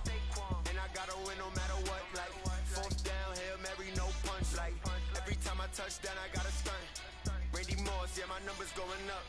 S7: And I gotta win no matter what, like fourth down, Hail Mary, no punch. Like every time I touch down, I gotta stunt. Randy Moss, yeah, my numbers going up.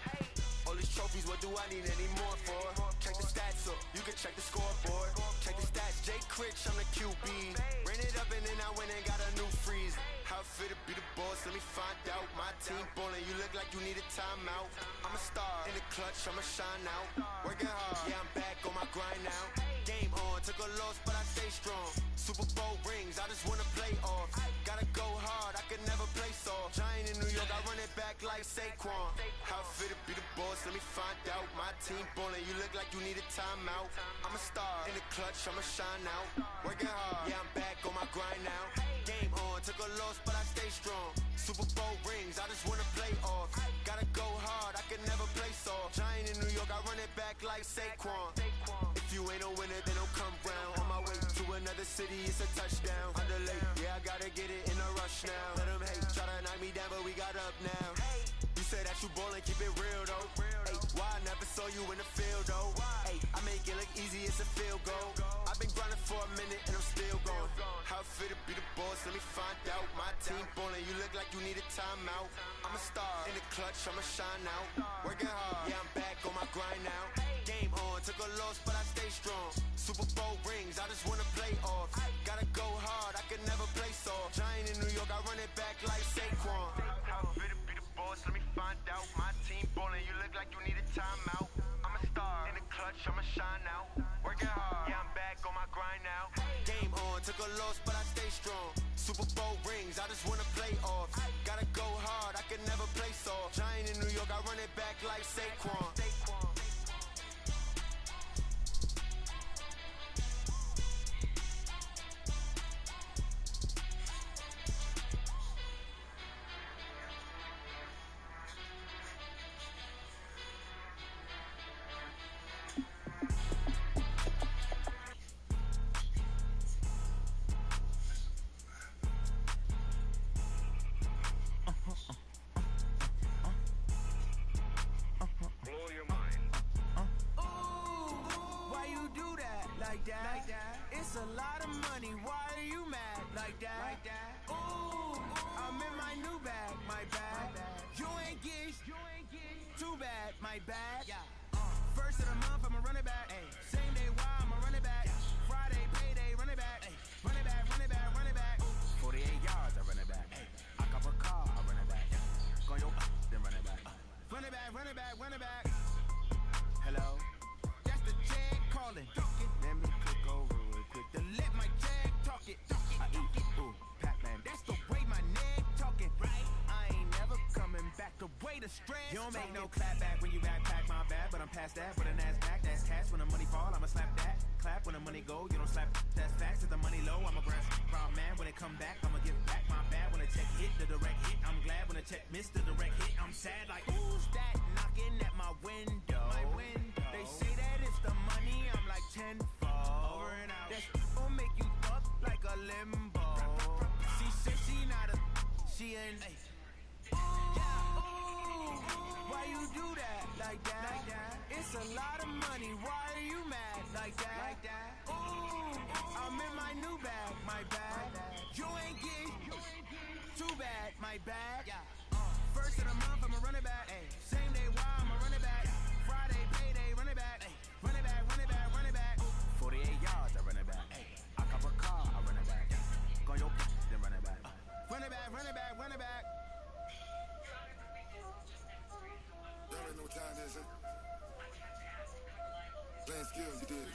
S7: All these trophies, what do I need any more for? Check the stats up, you can check the scoreboard. Check the stats, Jay Critch, I'm the QB. Ran it up and then I went and got a new freeze. How it fit to be the boss, let me find out. My team ballin', you look like you need a timeout. I'm a star, in the clutch, I'ma shine out. Working hard, yeah, I'm back on my grind now. Game on, took a loss, but I stay strong. Super Bowl rings, I just wanna play off. Gotta go hard, I can never play soft. Giant in New York, I run it back like Saquon. How it fit to be the boss, let me find out. My team ballin', you look like you need a timeout. I'm a star, in the clutch, I'ma shine out. Working hard, yeah, I'm back on my grind now. Game on, took a loss, but I stay strong. Super Bowl rings, I just wanna play off. Gotta go hard, I can never play soft. Giant in New York, I run it back like Saquon. If you ain't a winner, then don't come round. On my way to another city, it's a touchdown. Underlay, yeah, I gotta get it in a rush now. Let them hate, try to knock me down, but we got up now. You say that you ballin', keep it real though. Ay, why I never saw you in the field though? Ay, I make it look easy, it's a field goal. I've been grinding for a minute and I'm still going. How it fit to be the boss, let me find out. My team ballin', you look like you need a timeout. I'm a star, in the clutch, I'ma shine out. Working hard, yeah, I'm back on my grind now. Game on, took a loss, but I stay strong. Super Bowl rings, I just wanna play off. Gotta go hard, I can never play soft. Giant in New York, I run it back like Saquon. How it fit to be the boss, let me find out. My team ballin', you look like you need a timeout. I'm a star, in the clutch, I'ma shine out. Working hard, yeah, I'm back on my grind now. Game on, took a loss, but I stay strong. Super Bowl rings, I just wanna play off. Gotta go hard, I can never play soft. Giant in New York, I run it back like Saquon.
S11: It's a lot of money, why are you mad like that? Ooh, I'm in my new bag, my bag. You ain't get too bad, my bag. First of the month, I'ma run it back. Same day, why I'ma run it back. Friday, payday, run it back. Run it back, run it back, run it back. 48 yards, I run it back. I cop a car, I run it back. Go yo, then run it back. Run it back, run it back, run it back. Hello? That's the jag calling. Let me click over real quick to let my jag talk it. I eat it, ooh, Pac-Man. That's the way my neck talking, right? I ain't never coming back. The way the stress. You don't make no clap back when you backpack my bad, but I'm past that. With a NASDAQ, that's cash. When the money fall, I'ma slap that. Clap when the money go, you don't slap. That's facts. If the money low, I'ma grab round man. When it come back, I'ma give back my bad. When the check hit, the direct hit. I'm glad when the check missed the direct hit. I'm sad like who's that knocking at my window? They say that it's the money. I'm like tenfold. Over and out. That gon' make you fuck like a limbo. She said she not a. She ain't. Ooh, why you do that like that? It's a lot of money. Why are you mad like that? Ooh, I'm in my new bag, my bag. You ain't get too bad, my bag. First of the month, I'ma run it back. Same day, why I'ma run it back. Friday, payday, run it back. Run it back, run it back, run it back. 48 yards, I run it back. I cop a car, I run it back. Go yo, then run it back. Run it back, run it back, run it back.
S10: Y'all ain't know what time it is, huh? Playing skills, you did.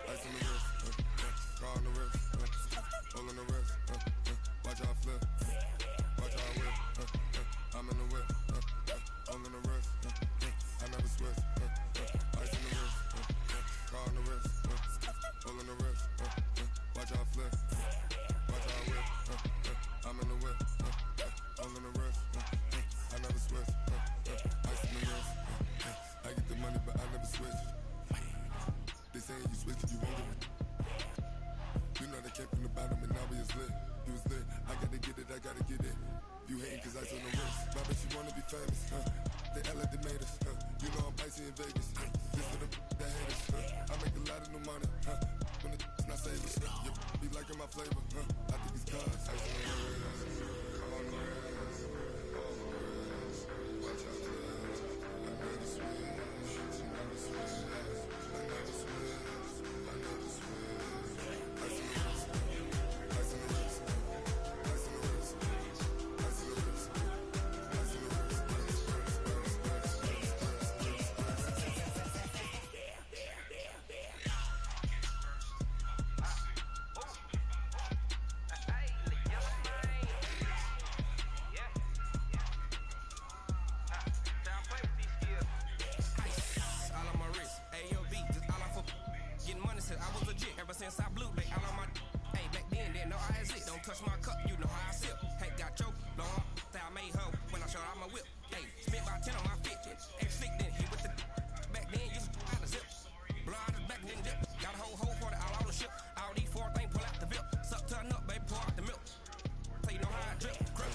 S10: Ice on the wrist, car on the wrist, hole on the wrist, watch how I flip, watch how I whip, I'm in the whip, trying to be famous, they act like they made us, you know I'm icy in Vegas, this for the that hate us, I make a lot of new money, when the not save us, you be liking my flavor, I think it's cause ice on the wrist, I'm on the wrist, watch out for this, I never switch, she never switch, I never switch, I never switch, ice on the wrist, ice on the wrist, ice on the wrist, ice on the wrist, ice on the wrist.
S12: Since I blew they all on my hey back then didn't know I exist. Don't touch my cup, you know how I sip. Hey, got your long that I made her when I showed out my whip. Hey, spent about 10 on my 50. Ex-flick then hit with the back then used to out the zip. Blow out his back then dip. Got a whole for the all on the ship. All these four things pull out the VIP. Suck turn up, baby, pour out the milk. So you know how I drip. Grip.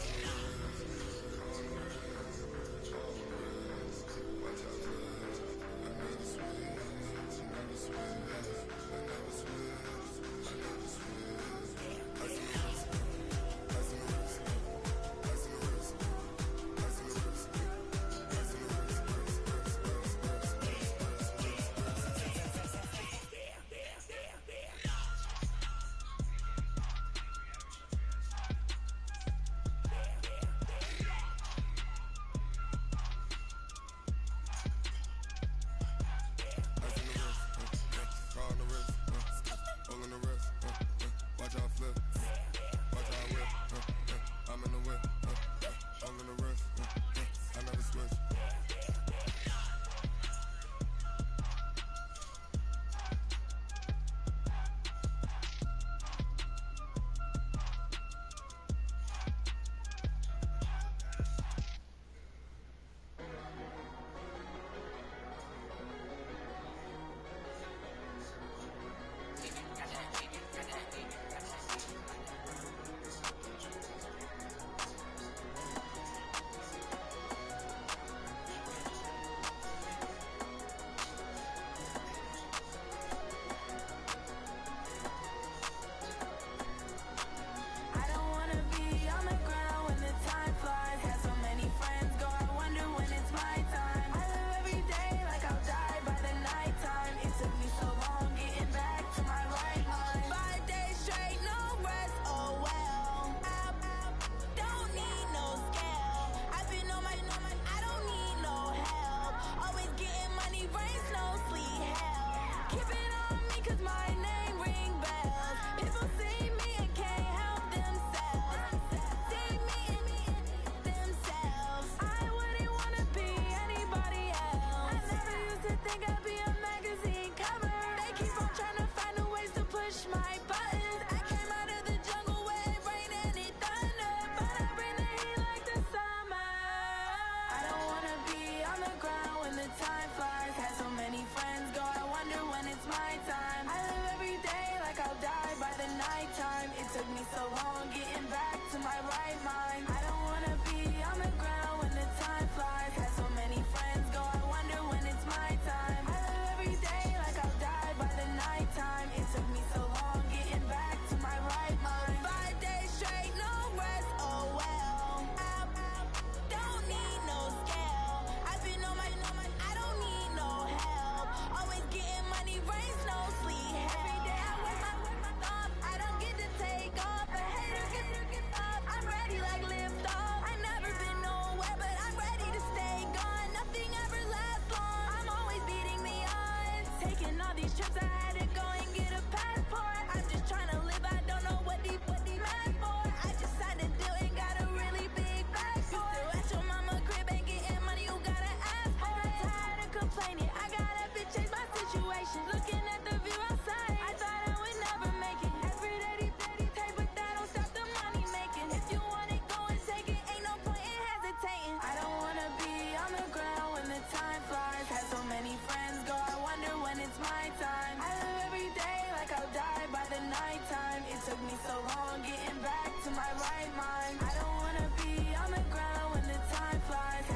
S13: so long getting back to my right mind. I don't wanna be on the ground when the time flies.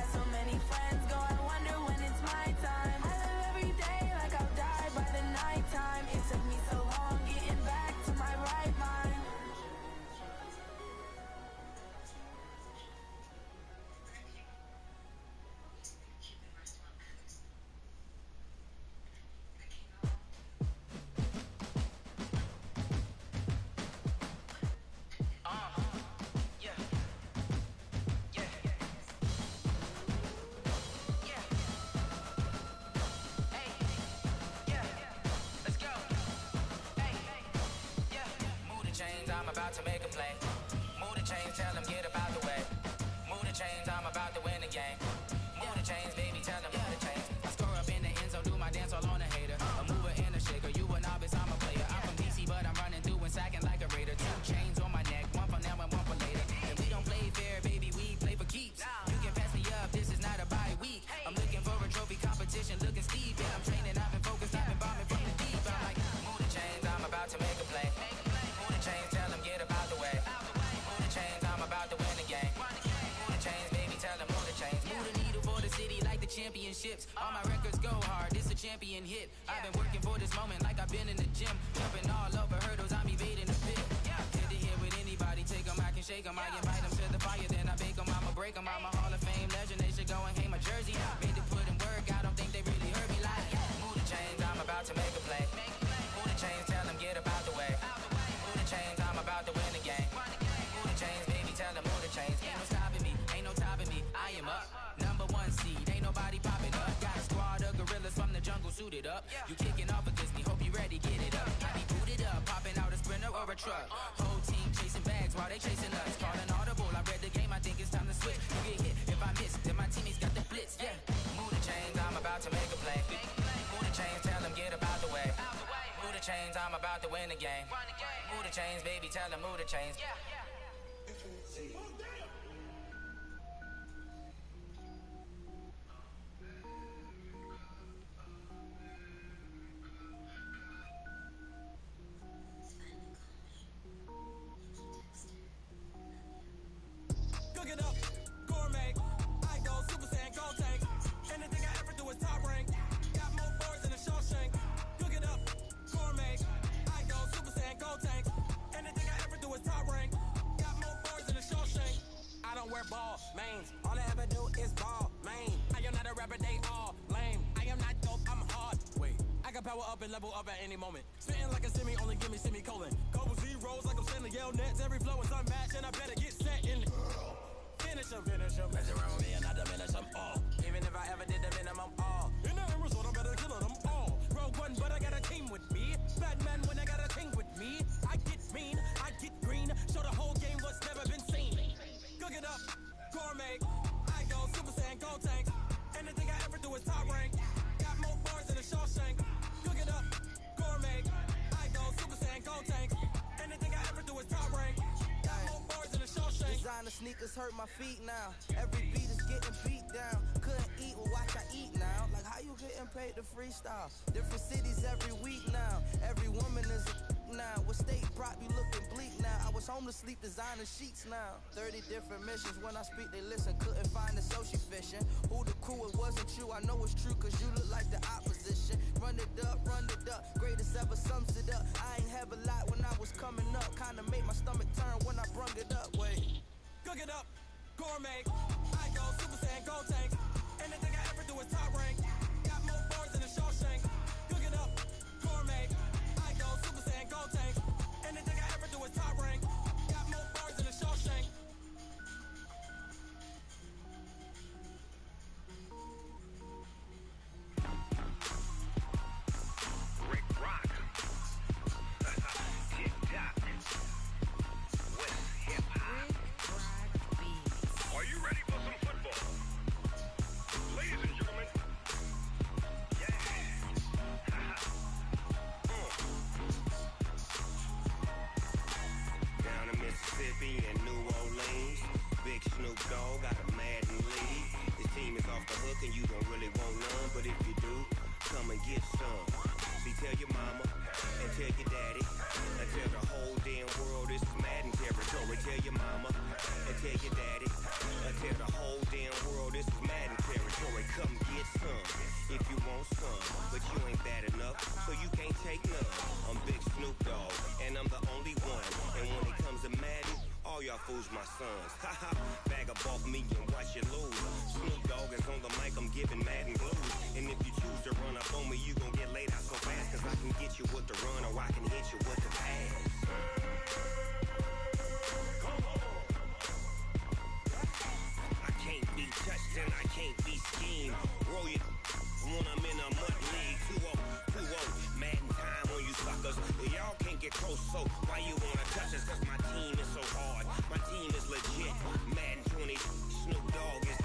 S14: I'm about to win the game. Move the chains, baby, tell them move the chains. I score up in the end zone, do my dance all on a hater. A mover and a shaker, you a novice, I'm a player. I'm from DC, but I'm running through and sacking like a raider. 2 chains on my neck, one for now and one for later. And we don't play fair, baby, we play for keeps. You can pass me up, this is not a bye week. I'm looking for a trophy competition, looking steep. Yeah, I'm training, I've been focused, I've been bombing from the deep. I'm like, move the chains, I'm about to make a play. Move the chains, tell them get up out the way. Move the chains, I'm about to win the game. Move the chains, baby, tell them move the chains. Move the needle for the city like the championships. All my records go hard, this a champion hit. I've been working for this moment like I've been in the gym. Jumping all over hurdles, I'm evading the pit. Hit to hit with anybody, take them, I can shake them. I invite them to the fire, then I bake them. I'ma break them, I'm a Hall of Fame legend. They should go and hang my jersey. Made to put in work, I don't think they really heard me like. Move the chains, I'm about to make a play. Move the chains, tell them get up out the way. Move the chains, I'm about to win the game. Move the chains, baby, tell them move the chains. Ain't no stopping me, ain't no topping me. I am up, number 1 seed, ain't nobody popping up. Got a squad of gorillas from the jungle suited up. You kicking off against me, hope you ready, get it up. I be booted up, popping out a Sprinter or a truck. Whole team chasing bags while they chasing us. Calling audible, I read the game, I think it's time to switch. You get hit, if I miss, then my teammates got the blitz, yeah. Move the chains, I'm about to make a play. Move the chains, tell them get up out the way. Move the chains, I'm about to win the game. Move the chains, baby, tell them move the chains.
S11: Cook it up, gourmet. I go Super Saiyan, go tank. Anything I ever do is top rank. Got more boards than a Shawshank. Cook it up, gourmet. I go Super Saiyan, go tank. Anything I ever do is top rank. Got more boards than a Shawshank. I don't wear ball, mains. All I ever do is ball, main. I am not a rapper, they all lame. I am not dope, I'm hard. Wait, I can power up and level up at any moment. Spitting like a semi, only give me semicolon. Couple zeros like I'm sending yell nets. Every flow is unmatched and I better get set in. Finish him, mess around with me and I diminish them all. Even if I ever did the minimum, all. In the end result, I'm better killing them all. Rogue One, but I got a team with me. Batman when I got a team with me. I get mean, I get green. Show the whole game what's never been seen. Cook it up, gourmet. I go Super Saiyan, go tank. Anything I ever do is top rank. Got more bars than a Shawshank. Cook it up, gourmet. I go Super Saiyan, go tank. Anything I ever do is top rank. Got more bars than a Shawshank.
S15: Designer sneakers hurt my feet now. Every beat is getting beat down. Couldn't eat, well watch I eat now. Like how you getting paid to freestyle? Different cities every week now. Every woman is a now. What state brought me looking bleak now? I was home to sleep designer sheets now. 30 different missions. When I speak they listen. Couldn't find the social fishing. Who the crew, it wasn't you. I know it's true cause you look like the opposition. Run it up, greatest ever sums it up. I ain't have a lot when I was coming up. Kinda made my stomach turn when I brung it up. Wait.
S11: Cook it up, gourmet. I go Super Saiyan, go tank. Anything I ever do is top rank. Got more bars than a Shawshank. Cook it up, gourmet. I go Super Saiyan, go tank. Anything I ever do is top rank. Got more bars than a Shawshank.
S16: Rick Rock. Tick-tock. West hip-hop. Are you ready for some football? Ladies and gentlemen. Yeah. Down in Mississippi and New Orleans, Big Snoop Dogg got a Madden league. This team is off the hook and you don't really want none, but if you do, come and get some. See, tell your mama and tell your daddy and tell the whole damn world this is Madden territory. Tell your mama and tell your daddy and tell the whole damn world this is Madden territory. Come get some if you want some, but you ain't bad enough, so you can't take none. I'm Big Snoop Dogg and I'm the only one. And when it comes to Madden, all y'all fools my sons. Haha, bag up off me and watch you lose. Snoop Dogg is on the mic, I'm giving Madden blues. And if you choose to run up on me, you gon' get laid out so fast. Cause I can get you with the run or I can hit you with the pass. I can't be touched and I can't be schemed. Roll you when I'm in a mud league. 2-0, Madden time on you suckers. Y'all can't get close, so why you wanna touch us? Cause my team is so hard. My team is legit. Madden 20, Snoop Dogg is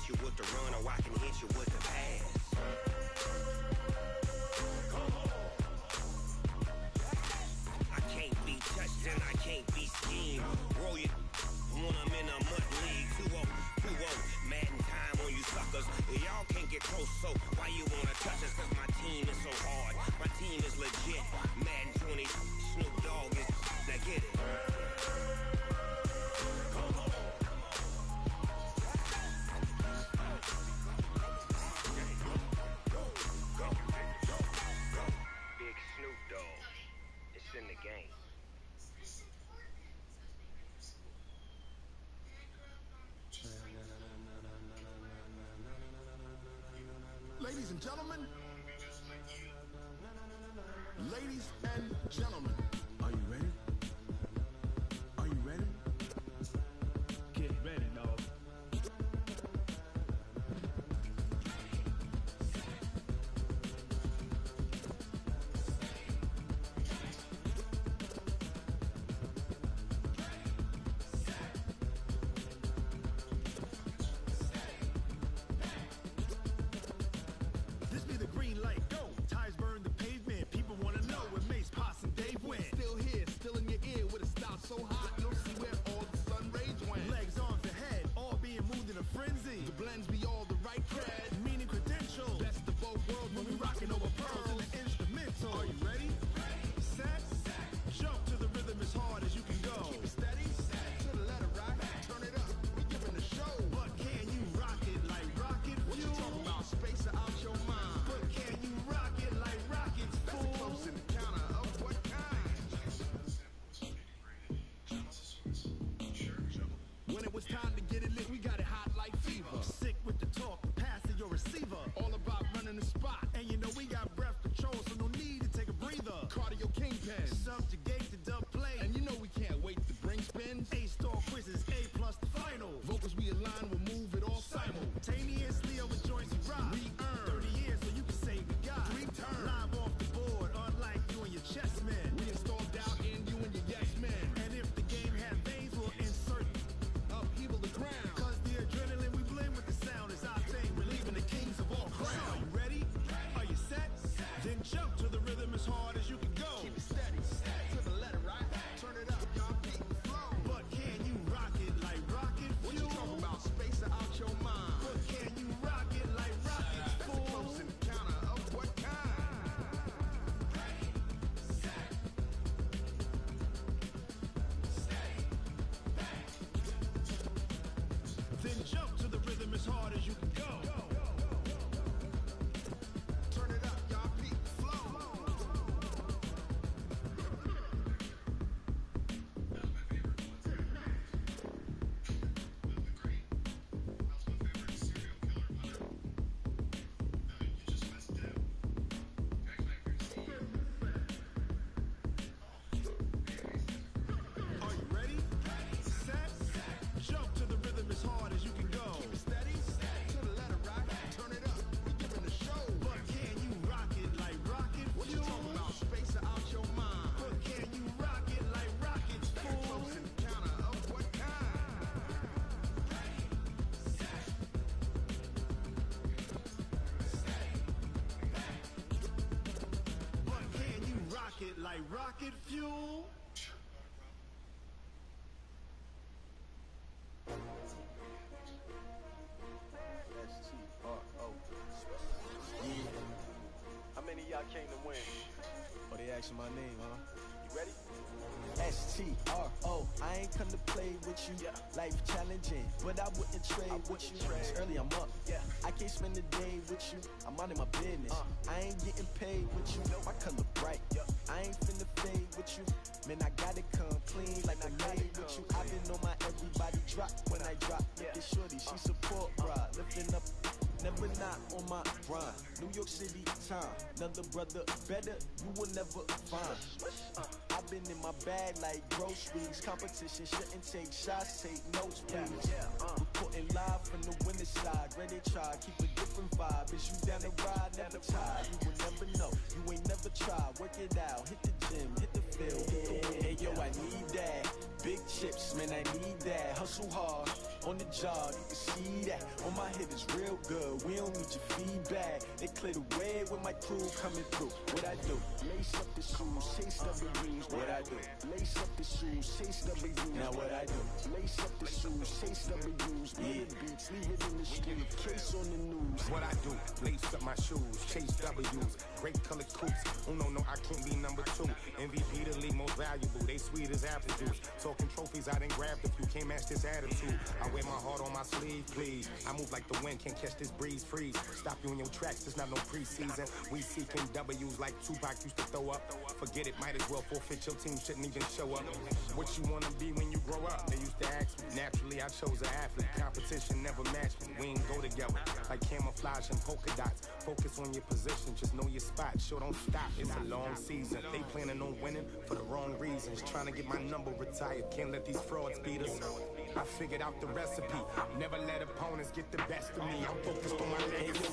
S16: you with the run, or I can hit you with the pass. I can't be touched and I can't be schemed. Roll you when I'm in a mud league. 2-0, 2-0, Madden time on you suckers. Y'all can't get close, so why you wanna touch us? Cause my team is so hard, my team is legit. Madden 20, Snoop Dogg is, now get it. Big Snoop Dogg, it's in the game.
S17: Ladies and gentlemen, ladies and gentlemen, are you ready? Are you ready? Get ready, dog. This be the green light, go. Tires burn the pavement. People wanna know where Mace, Potts, and Dave went. Still here, still in your ear with a style so hot, you'll see where all the sun rays went. Legs, arms, and head, all being moved in a frenzy. The blends be all the right cred, meaning credentials. Best of both worlds when we rockin' over pearls in the instrumental. Are you ready? Set, jump to the rhythm as hard as you can go. Keep it steady, to the letter right, turn it up, we giving the show. But can you rock it like rocket fuel? What you talking about, space out your mind? But can you rock it like rockets, fool? That's a close encounter of what kind? When it was time to get it lit, we got it hot like fever. Sick with the talk, pass to your receiver. All about running the spot, and you know we got breath control, so no need to take a breather. Cardio kingpin, subjugate the dub play, and you know we can't wait to bring spins. A-star quizzes, A+ the final. Vocals we align, we'll move it all simultaneously over joints we rock. We earn 30 years, so you can say we got 3 turns. Live off the board, unlike you and your chess men. We install doubt in you and your yes men. And if the game had veins, we'll insert upheaval the ground. Cause the adrenaline we blend with the sound is our thing. We're leaving the kings of all crowns. So are you ready? Are you set? Then jump to the rhythm as hard as you can go. Keep it steady, to the letter right. Turn it up, y'all beat the flow. But can you rock it like rocket fuel? What you talking about, space out your mind? But can you rock it like rocket fuel? That's a close encounter of what kind? Then jump to the rhythm as hard as you can go. Turn it up, y'all beat the flow. Are you ready? Set, jump to the rhythm as hard as you can go. Keep it steady, to the letter right. Turn it up, we giving the show. But can you rock it like rocket fuel? What you talking about, space out your mind? But can you rock it like rockets, fool? Close encounter of what kind? But can you rock it like rocket fuel?
S18: S-T-R-O. Yeah. How many of y'all came to win? Oh, they asking my name, huh? You ready?
S19: S-T-R-O. I ain't come to play with you. Life challenging, but I wouldn't trade with you. It's early, I'm up. I can't spend the day with you. I'm minding my business. I ain't getting paid with you. My color bright. I ain't finna fade with you. Man, I got it come clean like I made with you. I been on my everybody drop when I drop. Look at shorty, she support ride. Lifting up, never not on my grind. New York City time. Another brother better, you will never find. I've been in my bag like groceries. Competition shouldn't take shots, take notes, please. Reporting live from the winning side. Ready to try, keep a different vibe. Is you down to ride, never tired. You will never know, you ain't never tried. Work it out, hit the gym, hit the field. Hey yo, I need that. Big chips, man, I need that. Hustle hard, on the job, you can see that. On my hit is real good, we don't need your feedback. They clear the way with my crew coming through. What I do? Lace up the shoes, chase W's. What I do? Lace up the shoes, chase W's. Now what I do? Lace up the shoes, chase W's. Yeah, beats, leave it in the street, case on the news.
S20: What I do? Lace up my shoes, chase W's. Great colored coops. Oh no, I can't be number 2. MVP the league most valuable. They sweet as apple juice. Talking trophies, I done grabbed a few. Can't match this attitude. I wear my heart on my sleeve, please. I move like the wind, can't catch this breeze, freeze. Stop you in your tracks, there's not no preseason. We seeking W's like Tupac used to throw up. Forget it, might as well forfeit. Your team shouldn't even show up. What you wanna be when you grow up? They used to ask me. Naturally, I chose an athlete. Competition never matched me. We ain't go together like camouflage and polka dots. Focus on your position, just know your spot. Sure, don't stop. It's a long season. They planning on winning for the wrong reasons. Trying to get my number retired. Can't let these frauds beat us. I figured out the recipe. Never let opponents get the best of me. I'm focused on my legacy.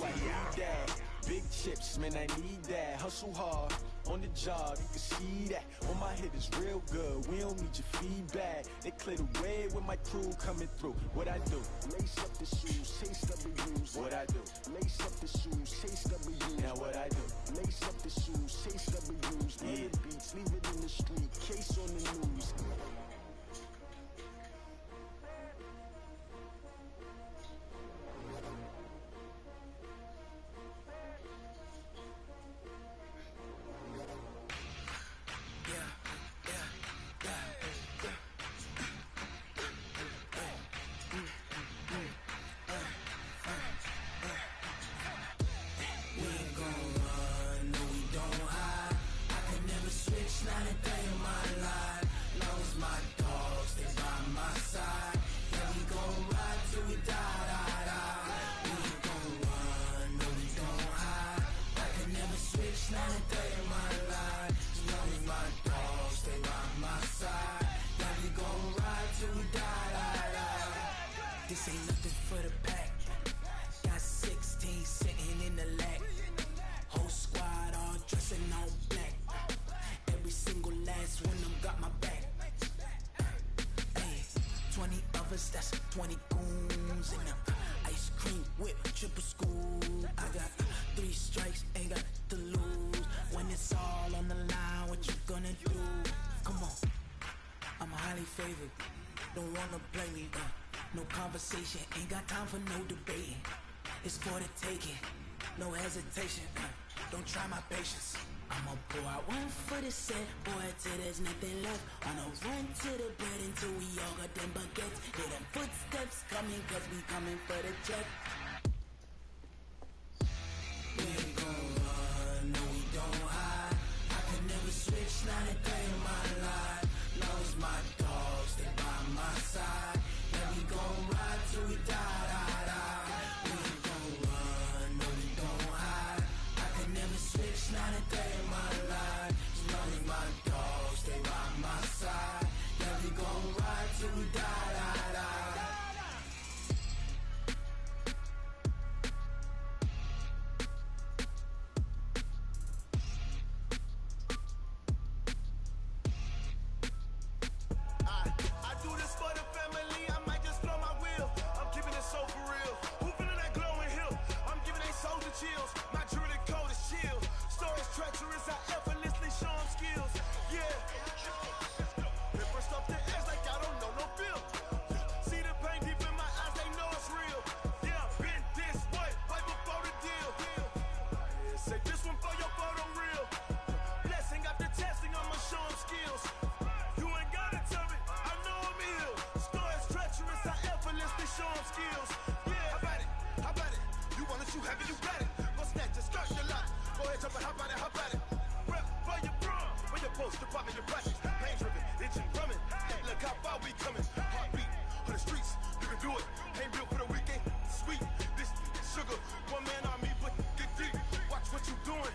S19: Big chips, man, I need that. Hustle hard on the job, you can see that. On my hit is real good, we don't need your feedback. They clear the way with my crew coming through. What I do? Lace up the shoes, chase W's. What I do? Lace up the shoes, chase W's. Now what I do? Lace up the shoes, chase W's. Yeah, beats, leave it in the street, case on the news.
S14: This ain't nothing for the pack. Got 16 sitting in the lag. Whole squad all dressing all black. Every single last one of them got my back. Hey, 20 of us, that's 20 goons in them. Ice cream whip, triple scoop. I got 3 strikes, ain't got to lose. When it's all on the line, what you gonna do? Come on, I'm highly favored. Don't wanna play me, no conversation, ain't got time for no debating. It's for the taking, no hesitation. Don't try my patience. I'ma pour out one for the set, boy, till there's nothing left. On a run to the bread until we all got them baguettes. Hear them footsteps coming, cause we coming for the check. We ain't gon' run, no we don't hide. I can never switch, not a day in my life. Long as my dogs, they by my side. Yeah, we gon' ride till we die. We ain't gon' run, no we don't hide. I can never switch, not a day in my life. As long as my dogs, they by my side. Yeah, we gon' ride till we die.
S17: I do this for the family, I might just blow my wheel. I'm keeping it so for real. Who feeling that glowing hill? I'm giving they soldier chills. My jewelry code is chill. Stories treacherous, I effortlessly show them skills. Yeah. Ripper stuff the edge like I don't know no feel. See the pain deep in my eyes, they know it's real. Yeah, been this way, right before the deal. Yeah, say this one for your photo real. Blessing after testing, I'ma show them skills. You ain't gotta tell me, I know I'm ill. Stories treacherous, I effortlessly show them skills. Yeah, how about it? How about it? You want it, you have it, you got it. Go snatch it, start your lot. Go ahead, jump it, how about it, how about it? Rep for your bro, for your post, your pop and your practice. Pain driven, itching, drumming. Hey, look how far we coming. Heartbeat for the streets, you can do it. Ain't built for the weekend, sweet. This sugar, one man army, but get deep. Watch what you doing.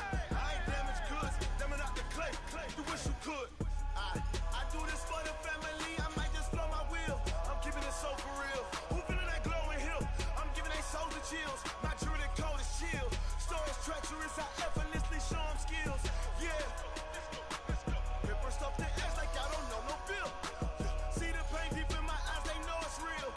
S17: I ain't damaged goods, damn it out the clay. You wish you could. I do this for the family, I might just blow my wheel. I'm keeping it so for real. Who feeling that glowing hill? I'm giving they soldier chills. My jewelry code is chill. Stories treacherous, I effortlessly show them skills. Yeah. Ripper stuff the edge like I don't know no feel. See the pain deep in my eyes, they know it's real.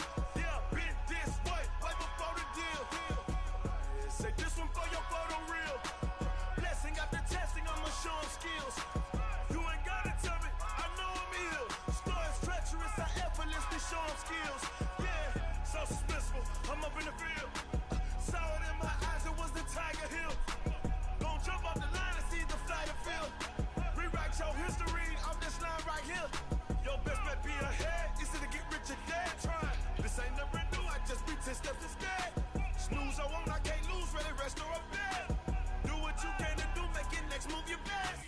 S9: 10 steps instead. Snooze or won't, I can't lose, really rest or a bed. Do what you can to do, make your next move your best.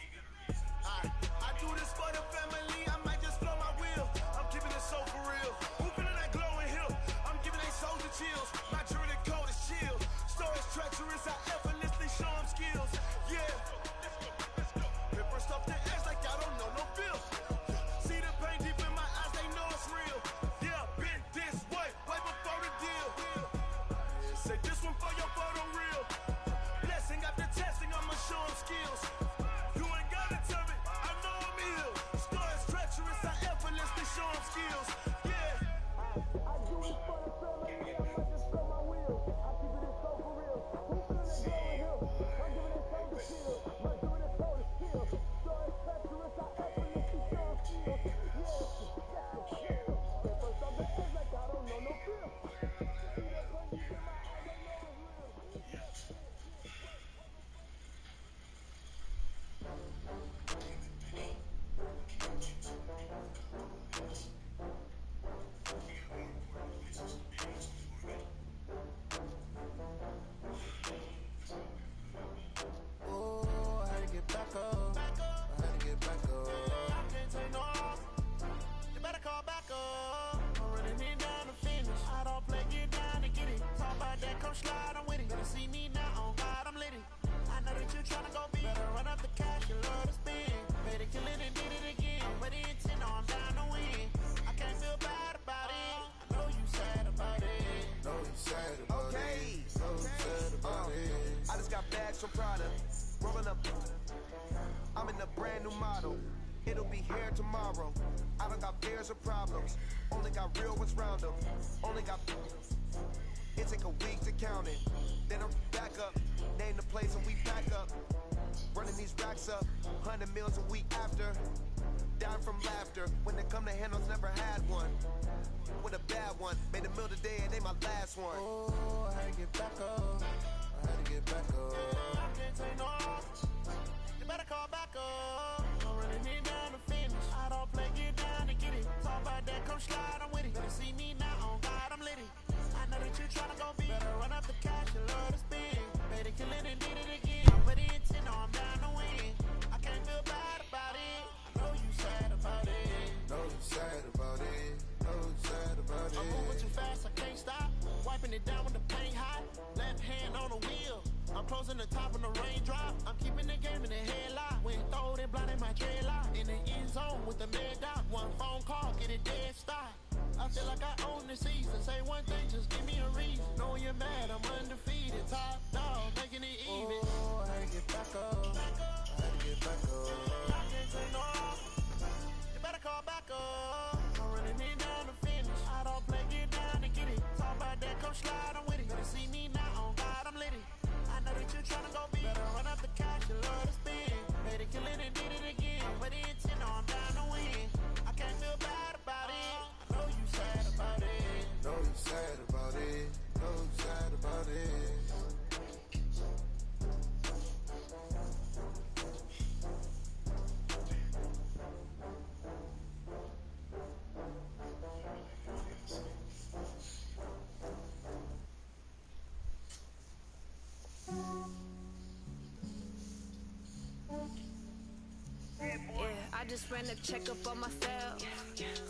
S9: I do this for the family, I might just blow my wheel. I'm keeping it so for real. Who feeling that glowing hill? I'm giving they soldier chills. My jewelry cold is chill. Stories treacherous, I effortlessly show them skills. Yeah. Paper stuff the edge like I don't know no feel. See the pain deep in my eyes, they know it's real. Yeah, been this way before the deal. Say this one for your photo reel. Blessing after testing, I'ma show them skills. You ain't gotta tell me, I know I'm ill. Stories treacherous, I effortlessly show them skills. Yeah. I do it for the family, I might just blow my wheel. I keep it so for real. Who feeling that glowing hill? I'm giving it so to kill. My doing it so to kill. Stories treacherous, I effortlessly show them skills. Yeah. Paper stuff the edge like I don't know no feel. See that pain deep in my eyes, they know it's real.
S11: Oh, I had to get back up. I had to get back up. I can't take no loss. You better call back up. I'm running it down to finish. I don't play, get down to get it. Talk about that, come slide, I'm with it. Better see me now, on God, I'm lit it. I know that you tryna go big. Better run up the cash, you love to spend. Paid to kill it and did it again. But the intent, no, I'm down to win. I can't feel bad about it. I know you sad about it.
S10: Know you sad about it. Know you sad about it.
S18: I just got bags from Prada. Rolling up. I'm in a brand new model. It'll be here tomorrow. I don't got fears or problems. Only got real ones round them. Only got. It take a week to count it. Then I'm back up. Name the place and we pack up. Running these racks up. 100 meals a week after. Down from laughter. When they come to handles, never had one. With a bad one. Made a meal today and they my last one.
S11: Oh, I had to get back up. I had to get back up. I can't take no loss. You better call back up. I'm running it down to finish. I don't play, get down to get it. Talk about that, come slide, I'm with it. Better see me now, on God, I'm lit it. I know that you tryna go big. Better run up the cash, you love to spend. Made it, kill it, and did it again. But the intent, no, I'm down to win. I can't feel bad about it. I know you sad about it.
S10: Know you sad about it. Know you sad about it.
S11: I'm moving too fast, I can't stop. Wiping it down with the paint hot. Left hand on the wheel. I'm closing the top on the raindrop. I'm keeping the game in the headlock. When throwed and blinded my dreadlock. In the end zone with the mad dot. One phone call, get it dead stop. I feel like I own the season. Say one thing, just give me a reason. Knowing you're mad, I'm undefeated. Top dog, making it even. Oh, I had to get back up. I had to get back up. I can't take no loss. You better call back up. I'm running it down to finish. I don't play, get down to get it. Talk about that, come slide, I'm with it. Better see me now, on God, I'm lit it. I know that you tryna go big. Better run up the cash, you love to spend. Made it, kill it, and did it again. But the intent, no, I'm down to win. I can't feel bad about it. I know you sad about it.
S10: Know you sad about it. Know you sad about it.
S21: I just ran a checkup on myself.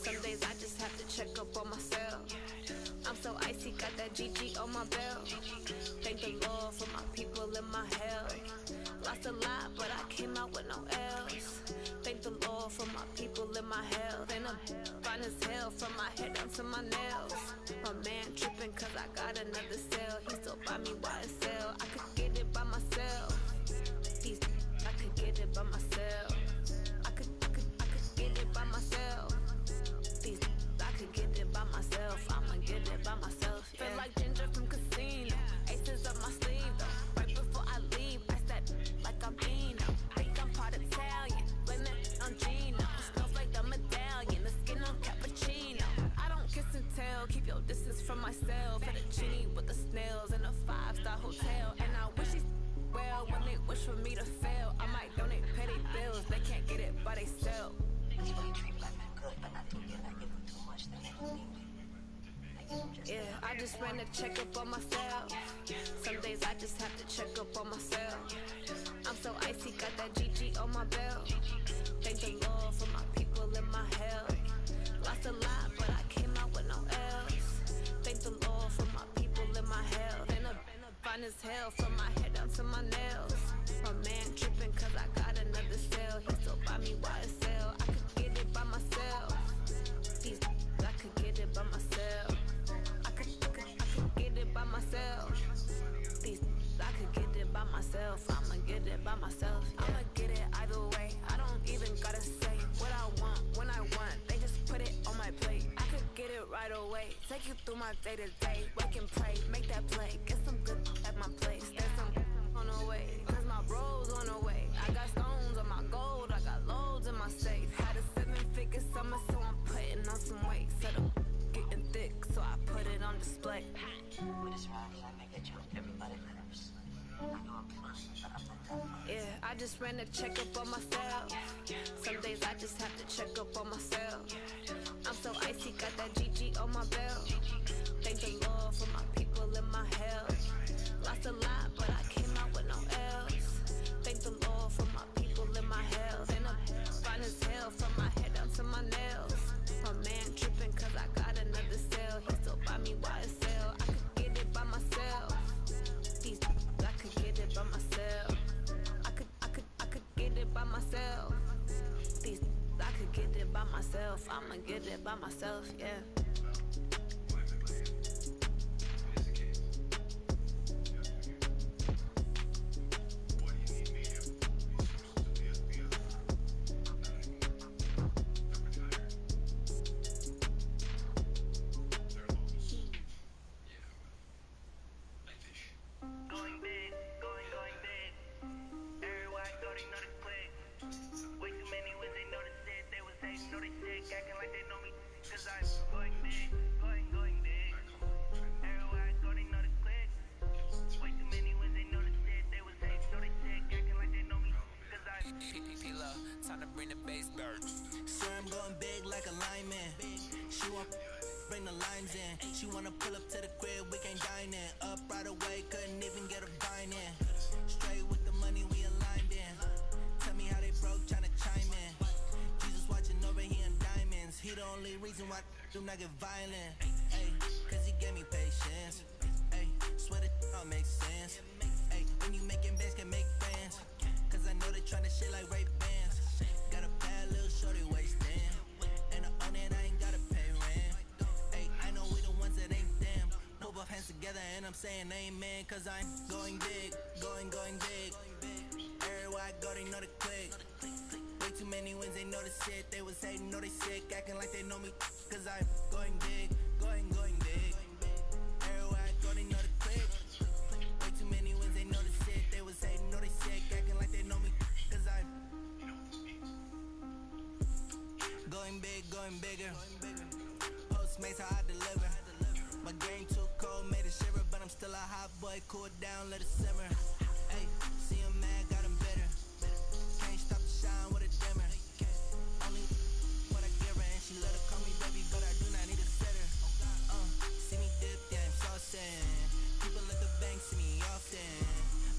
S21: Some days I just have to check up on myself. I'm so icy, got that GG on my belt. Thank the Lord for my people and my health. Lost a lot, but I came out with no else. Thank the Lord for my people and my health. And I'm fine as hell from my head down to my nails. My man tripping cause I got another cell. He still buy me YSL. I could get it by myself. I could get it by myself. I could get it by myself. I could get it by myself. I'ma get it by myself. Yeah. Feel like Ginger from Casino. Aces up my sleeve though. Right before I leave, I step like I'm Dino. Think I'm part Italian. Blame it on Gino. Smells like the medallion. The skin on cappuccino. I don't kiss and tell. Keep your distance from myself. Fettuccine with the snails in a 5-star hotel. And I wish these well when they wish for me to fail. I might donate petty bills. They can't get it by they self.
S22: You treat black men good, but not too good. Not give them too much. They make them need it. They
S21: Yeah, I just ran a checkup on myself. Some days I just have to check up on myself. I'm so icy, got that GG on my belt. Thank the Lord for my people in my health. Lost a lot, but I came out with no else. Thank the Lord for my people in my health. And I'm fine as hell from my head down to my nails. My man tripping cause I got another cell. He still buy me YSL. I could get it by myself. These I could get it by myself. I could get it by myself. These I could get it by myself. I'ma get it by myself. Yeah. I'ma get it either way. I don't even gotta say what I want when I want. They just put it on my plate. I could get it right away. Take you through my day to day. Wake and pray, make that play. Get some good at my place. There's some on the way. Cause my bro's on the way. I got stones on my gold. I got loads in my safe. Had a 7-figure summer, so I'm putting on some weight. Said I'm getting thick, so I put it on display.
S2: We just ride it, I make it jump. Everybody curse. I know I'm close, but I'm not done.
S21: Yeah, I just ran a checkup on myself. Some days I just have to check up on myself. I'm so icy, got that GG on my belt. Thank the Lord for my people in my health. Lost a lot, but I came out with no else. Thank the Lord for my people in my health. And I'm fine as hell from my head down to my nails. My man tripping cause I got another cell. He still buy me YSL. I could get it by myself. These I could get it by myself. I could get it by myself. These I could get it by myself. I'ma get it by myself, yeah.
S22: Going big, going big. Everywhere I go, they know the click. Way too many wins, they know the shit. They was hating, know they sick, acting like they know me. Cause I'm going big, going big. Everywhere I go, they know the click. Way too many wins, they know the shit. They was hating, know they sick, acting like they know me. Cause I'm
S14: P-P-P-Love, time to bring the bass bird.
S15: Swear I'm going big like a lineman. She want bring the lines in. She wanna pull up to the crib, we can't dine in. Up right away, couldn't even get a vine in. Straight with the money we aligned in. Tell me how they broke, tryna chime in. Jesus watching over, he in diamonds. He the only reason why do not get violent. Ay, cause he gave me patience. Ay, swear that all makes sense. Ay, when you making bands, can make friends. Cause I know they tryna shit like Ray Bans. Got a bad little shorty wasting. And I own it, I ain't gotta pay rent. Ay, I know we the ones that ain't them. Put both hands together and I'm saying amen. Cause I'm going big, going big. Everywhere I go, they know the click. Way too many wins, they know the shit. They was hating, know they sick, acting like they know me. Cause I'm going big, going big. Everywhere I go, they know the click. Way too many wins, they know the shit. They was hating, know they sick, acting like they know me. Cause I'm going big, going bigger. Postmates how I deliver. My game too cold, made a shiver, but I'm still a hot boy. Cool down, let it simmer. Hey, see him mad, got him bitter. Can't stop the shine with a dimmer. Only what I give her, and she let her call me baby, but I do not need a sitter. See me dip, yeah, I'm saucing. People at the bank see me often.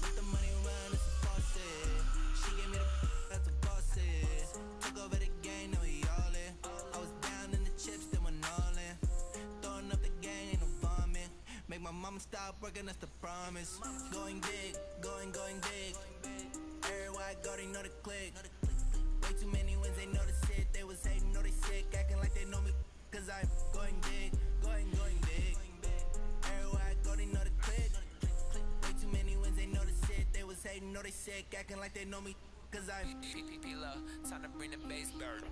S15: With the money run, it's a faucet. She gave me the that's a boss is. Took over the game, now we all in. I was down in the chips, then went all in. Throwing up the gang, ain't no vomit. Make my mama stop working, that's the promise. Going big, going big. Everywhere I go, they know the click. Way too many wins, they know the shit. They was hating, know they sick, acting like they know me. Cause I'm going big, going big. Everywhere I go, they know the click. Way too many wins, they know the shit. They was hating, know they sick, acting like they know me. Cause I'm
S14: P-P-P-Love, time to bring the bass bird.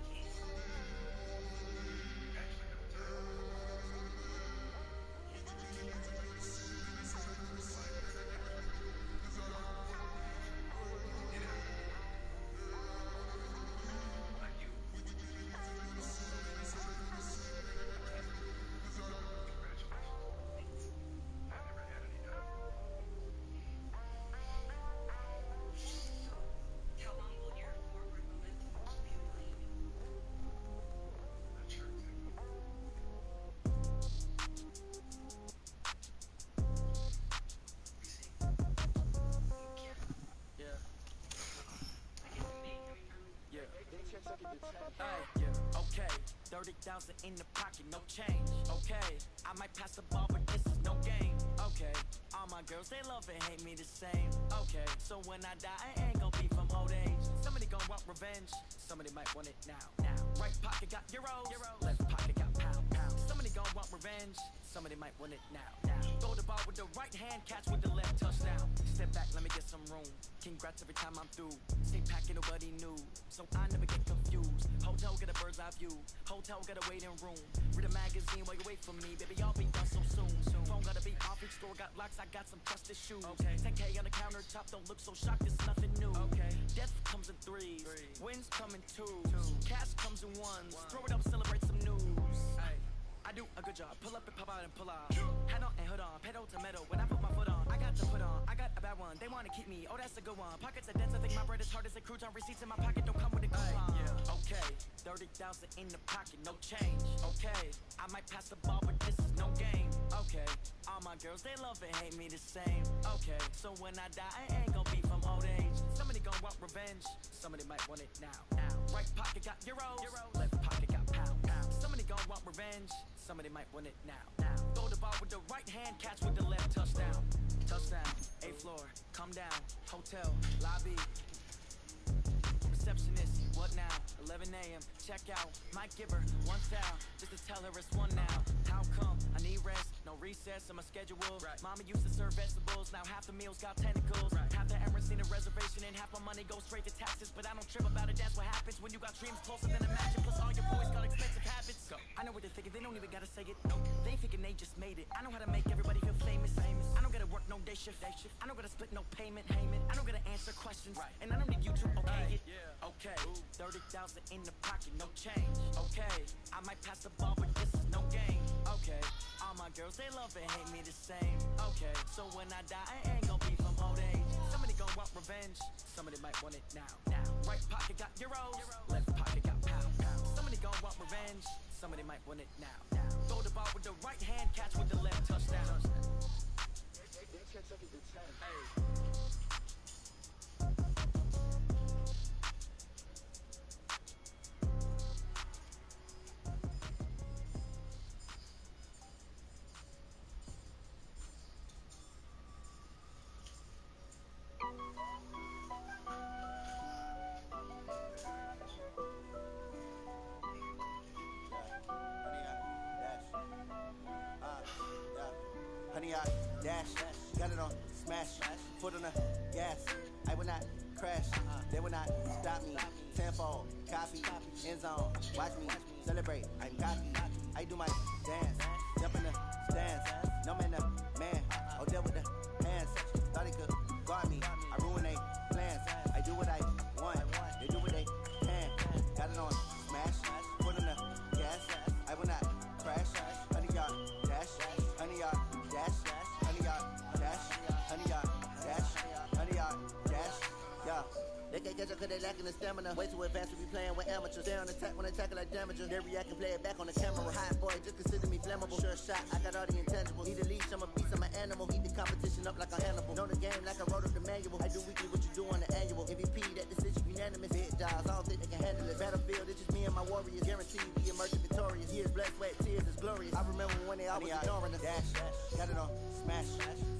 S7: 30,000 in the pocket, no change. Okay, I might pass the ball, but this is no game. Okay, all my girls, they love and hate me the same. Okay, so when I die, I ain't gon' be from old age. Somebody gon' want revenge, somebody might want it now. Right pocket got euros, left pocket got pound. Somebody gon' want revenge, somebody might want it now. Throw the ball with the right hand, catch with the left, touchdown. Step back, let me get some room. Congrats every time I'm through. Stay packing, nobody knew, so I never get confused. Hotel get a bird's eye view, hotel got a waiting room. Read a magazine while you wait for me, baby, I'll be done so soon. Phone gotta be off, each store got locks, I got some trusted shoes. 10K on the countertop, don't look so shocked, it's nothing new. Death comes in threes, wins come in twos, cash comes in ones. Throw it up, celebrate some news. I do a good job, pull up and pop out and pull out. Hat on and hood on, pedal to metal. When I put my foot on, I got to put on. I got a bad one, they wanna keep me. Oh, that's a good one. Pockets are dense, I think my bread is hard as a crouton. Receipts in my pocket don't come with a coupon. Okay, 30,000 in the pocket, no change. Okay, I might pass the ball, but this is no game. Okay, all my girls, they love and hate me the same. Okay, so when I die, I ain't gon' be from old age. Somebody gon' want revenge, somebody might want it now. Right pocket got euros, left pocket got pound. Somebody gon' want revenge, somebody might want it now. Throw the ball with the right hand, catch with the left, touchdown. Touchdown, 8th floor, come down, hotel, lobby. Receptionist, what now? 11 a.m., check out. Might give her one style, just to tell her it's one now. How come? I need rest, no recess on my schedule. Mama used to serve vegetables, now half the meals got tentacles. Half the errands need a reservation and half my money goes straight to taxes. But I don't trip about it, that's what happens when you got dreams closer than imagine. Plus all your boys got expensive habits. I know what they're thinking, they don't even gotta say it. They thinking they just made it. I know how to make everybody feel famous. I don't gotta work no day shift. I don't gotta split no payment. I don't gotta answer questions, and I don't need you to okay it. Okay, 30,000 in the pocket, no change. Okay, I might pass the ball, but this is no game. Okay, all my girls, they love and hate me the same. Okay, so when I die, I ain't gon' be from old age. Somebody gon' want revenge, somebody might want it now. Right pocket got euros, left pocket got pound. Somebody gon' want revenge, somebody might want it now. Throw the ball with the right hand, catch with the left, touchdown.
S4: Honey, I dash, got it on smash, foot on the gas. I will not crash, they will not stop me. Tenfold, copy, end zone, watch me celebrate. I'm cocky, I do my dance, jump in the stands. No man, the man, oh, deal with the hands. Thought he could guard me, I ruin they plans. I do what I want, they do what they can. Got it on smash, foot on the gas. I will not crash, honey, y'all dash, honey, y'all dash, honey, y'all dash, honey, y'all dash, honey, y'all dash, yeah. They can't catch up cause they lacking the stamina. Way too advanced to be playing with amateurs. Stay on attack when they tackle like damages. They react and play it back on the camera. Hot boy, just consider me flammable. Sure shot, I got all the intangibles. Need a leash, I'm a beast, I'm an animal. Heat the competition up like a animal. Know the game like I wrote up the manual. I do weekly what you do on the annual. MVP, that decision unanimous. Big dogs, I don't think they can handle it. Battlefield, it's just me and my warriors. Guaranteed we emerge victorious. Years, blood, sweat, tears, it's glorious. I remember when they always ignoring us. Dash, got it on smash,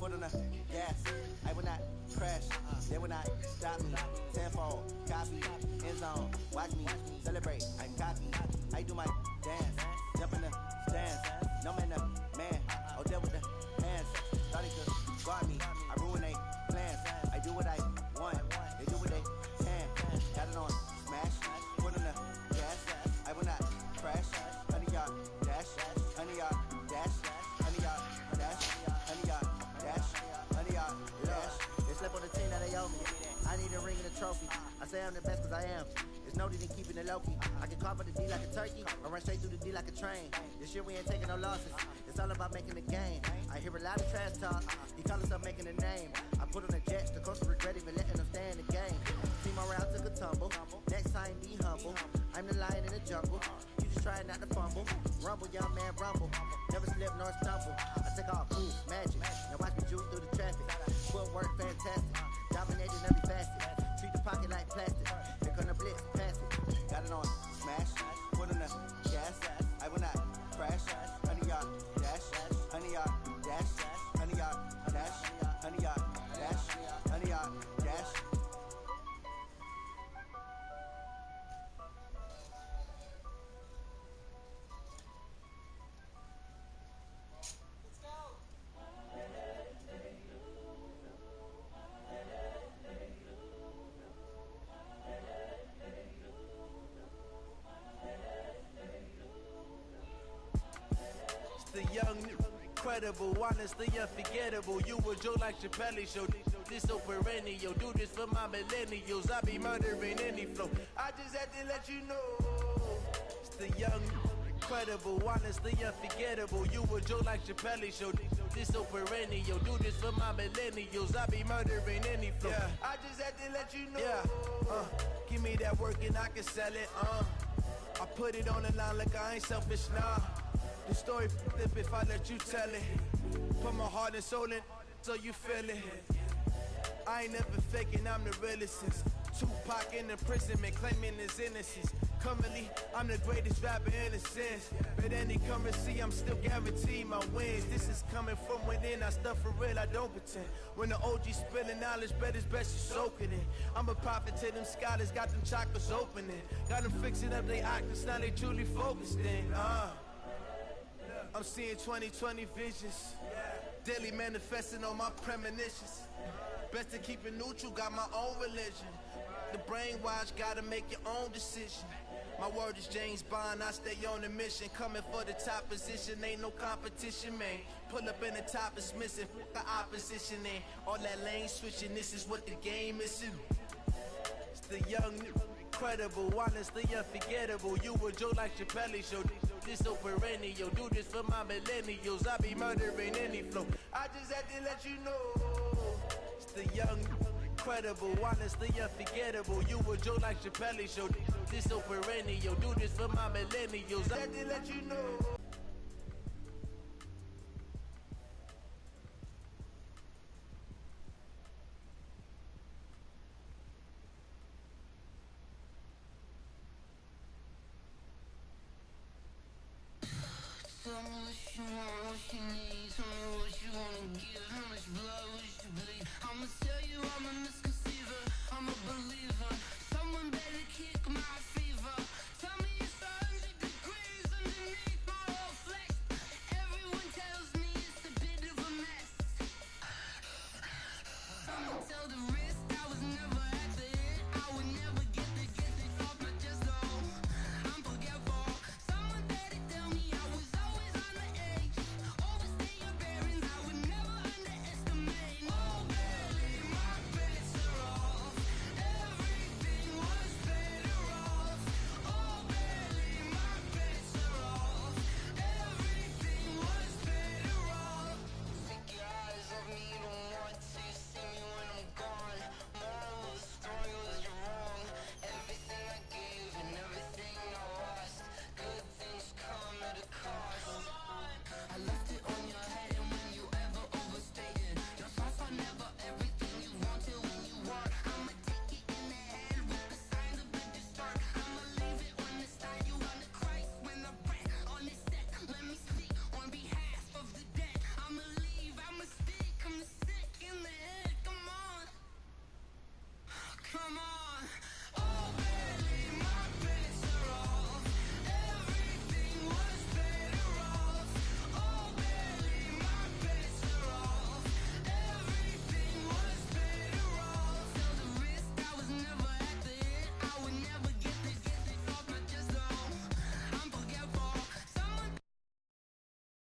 S4: foot on the gas. I will not crash, they will not stop me. Tenfold, copy, end zone, watch me celebrate. I'm cocky, I do my dance, jump in the stands. No man, the man, oh, deal with the hands. Thought he could guard me, I ruin they plans. I do what I want, they do what they can. Got it on smash, foot on the gas. I will not crash, honey, y'all dash, honey, y'all dash, honey, y'all dash, honey, y'all dash, honey, y'all dash. They slept on the team that they owe me. I need a ring and a trophy. I say I'm the best cause I am. There's no need in keeping it low-key. I can carve up the D like a turkey or run straight through the D like a train. This year we ain't taking no losses. It's all about making the game. I hear a lot of trash talk. He call himself making a name. I put on the jets. The coach regret even letting them stay in the game. Team around took a tumble. Next time be humble. I'm the lion in the jungle. You just try not to fumble. Rumble, young man, rumble. Never slip nor stumble. I take off, move, magic. Now watch me juke through the traffic. Footwork fantastic. Dominating every facet. Treat the pocket like plastic. Here come the blitz, pass it. Got it on smash, foot on the gas. incredible, honestly unforgettable. You a joke like Chappelle show. This so perennial, do this for my millennials. I be murdering any flow. I just had to let you know. It's the young, incredible, honestly unforgettable. You a joke like Chappelle show. This so perennial, do this for my millennials. I be murdering any flow. Yeah. I just had to let you know. Yeah. Give me that work and I can sell it. I put it on the line like I ain't selfish, nah. The story flip if I let you tell it. Put my heart and soul in so you feel it. I ain't never faking, I'm the realest since Tupac in imprisonment, claiming his innocence. Currently, I'm the greatest rapper in a sense. But any currency, I'm still guaranteed my wins. This is coming from within, I stuff for real, I don't pretend. When the OG spilling knowledge, bet it's best you soak it in. I'm a prophet to them scholars, got them chakras opening. Got them fixing up they octaves, now they truly focused in. I'm seeing 2020 visions. Daily manifesting on my premonitions. Best to keep it neutral, got my own religion. The brainwash, gotta make your own decision. My word is James Bond, I stay on a mission. Coming for the top position, ain't no competition, man. Pull up in the top is missing, fuck the opposition, and all that lane switching, this is what the game is. It's the young, incredible, honestly unforgettable. You a joke like Chappelle show. This so perennial, do this for my millennials. I be murdering any flow. I just had to let you know. It's the young, incredible, honestly unforgettable. You a joke like Chappelle show. This so perennial, do this for my millennials. I had to let you know.
S3: Tell me what you want.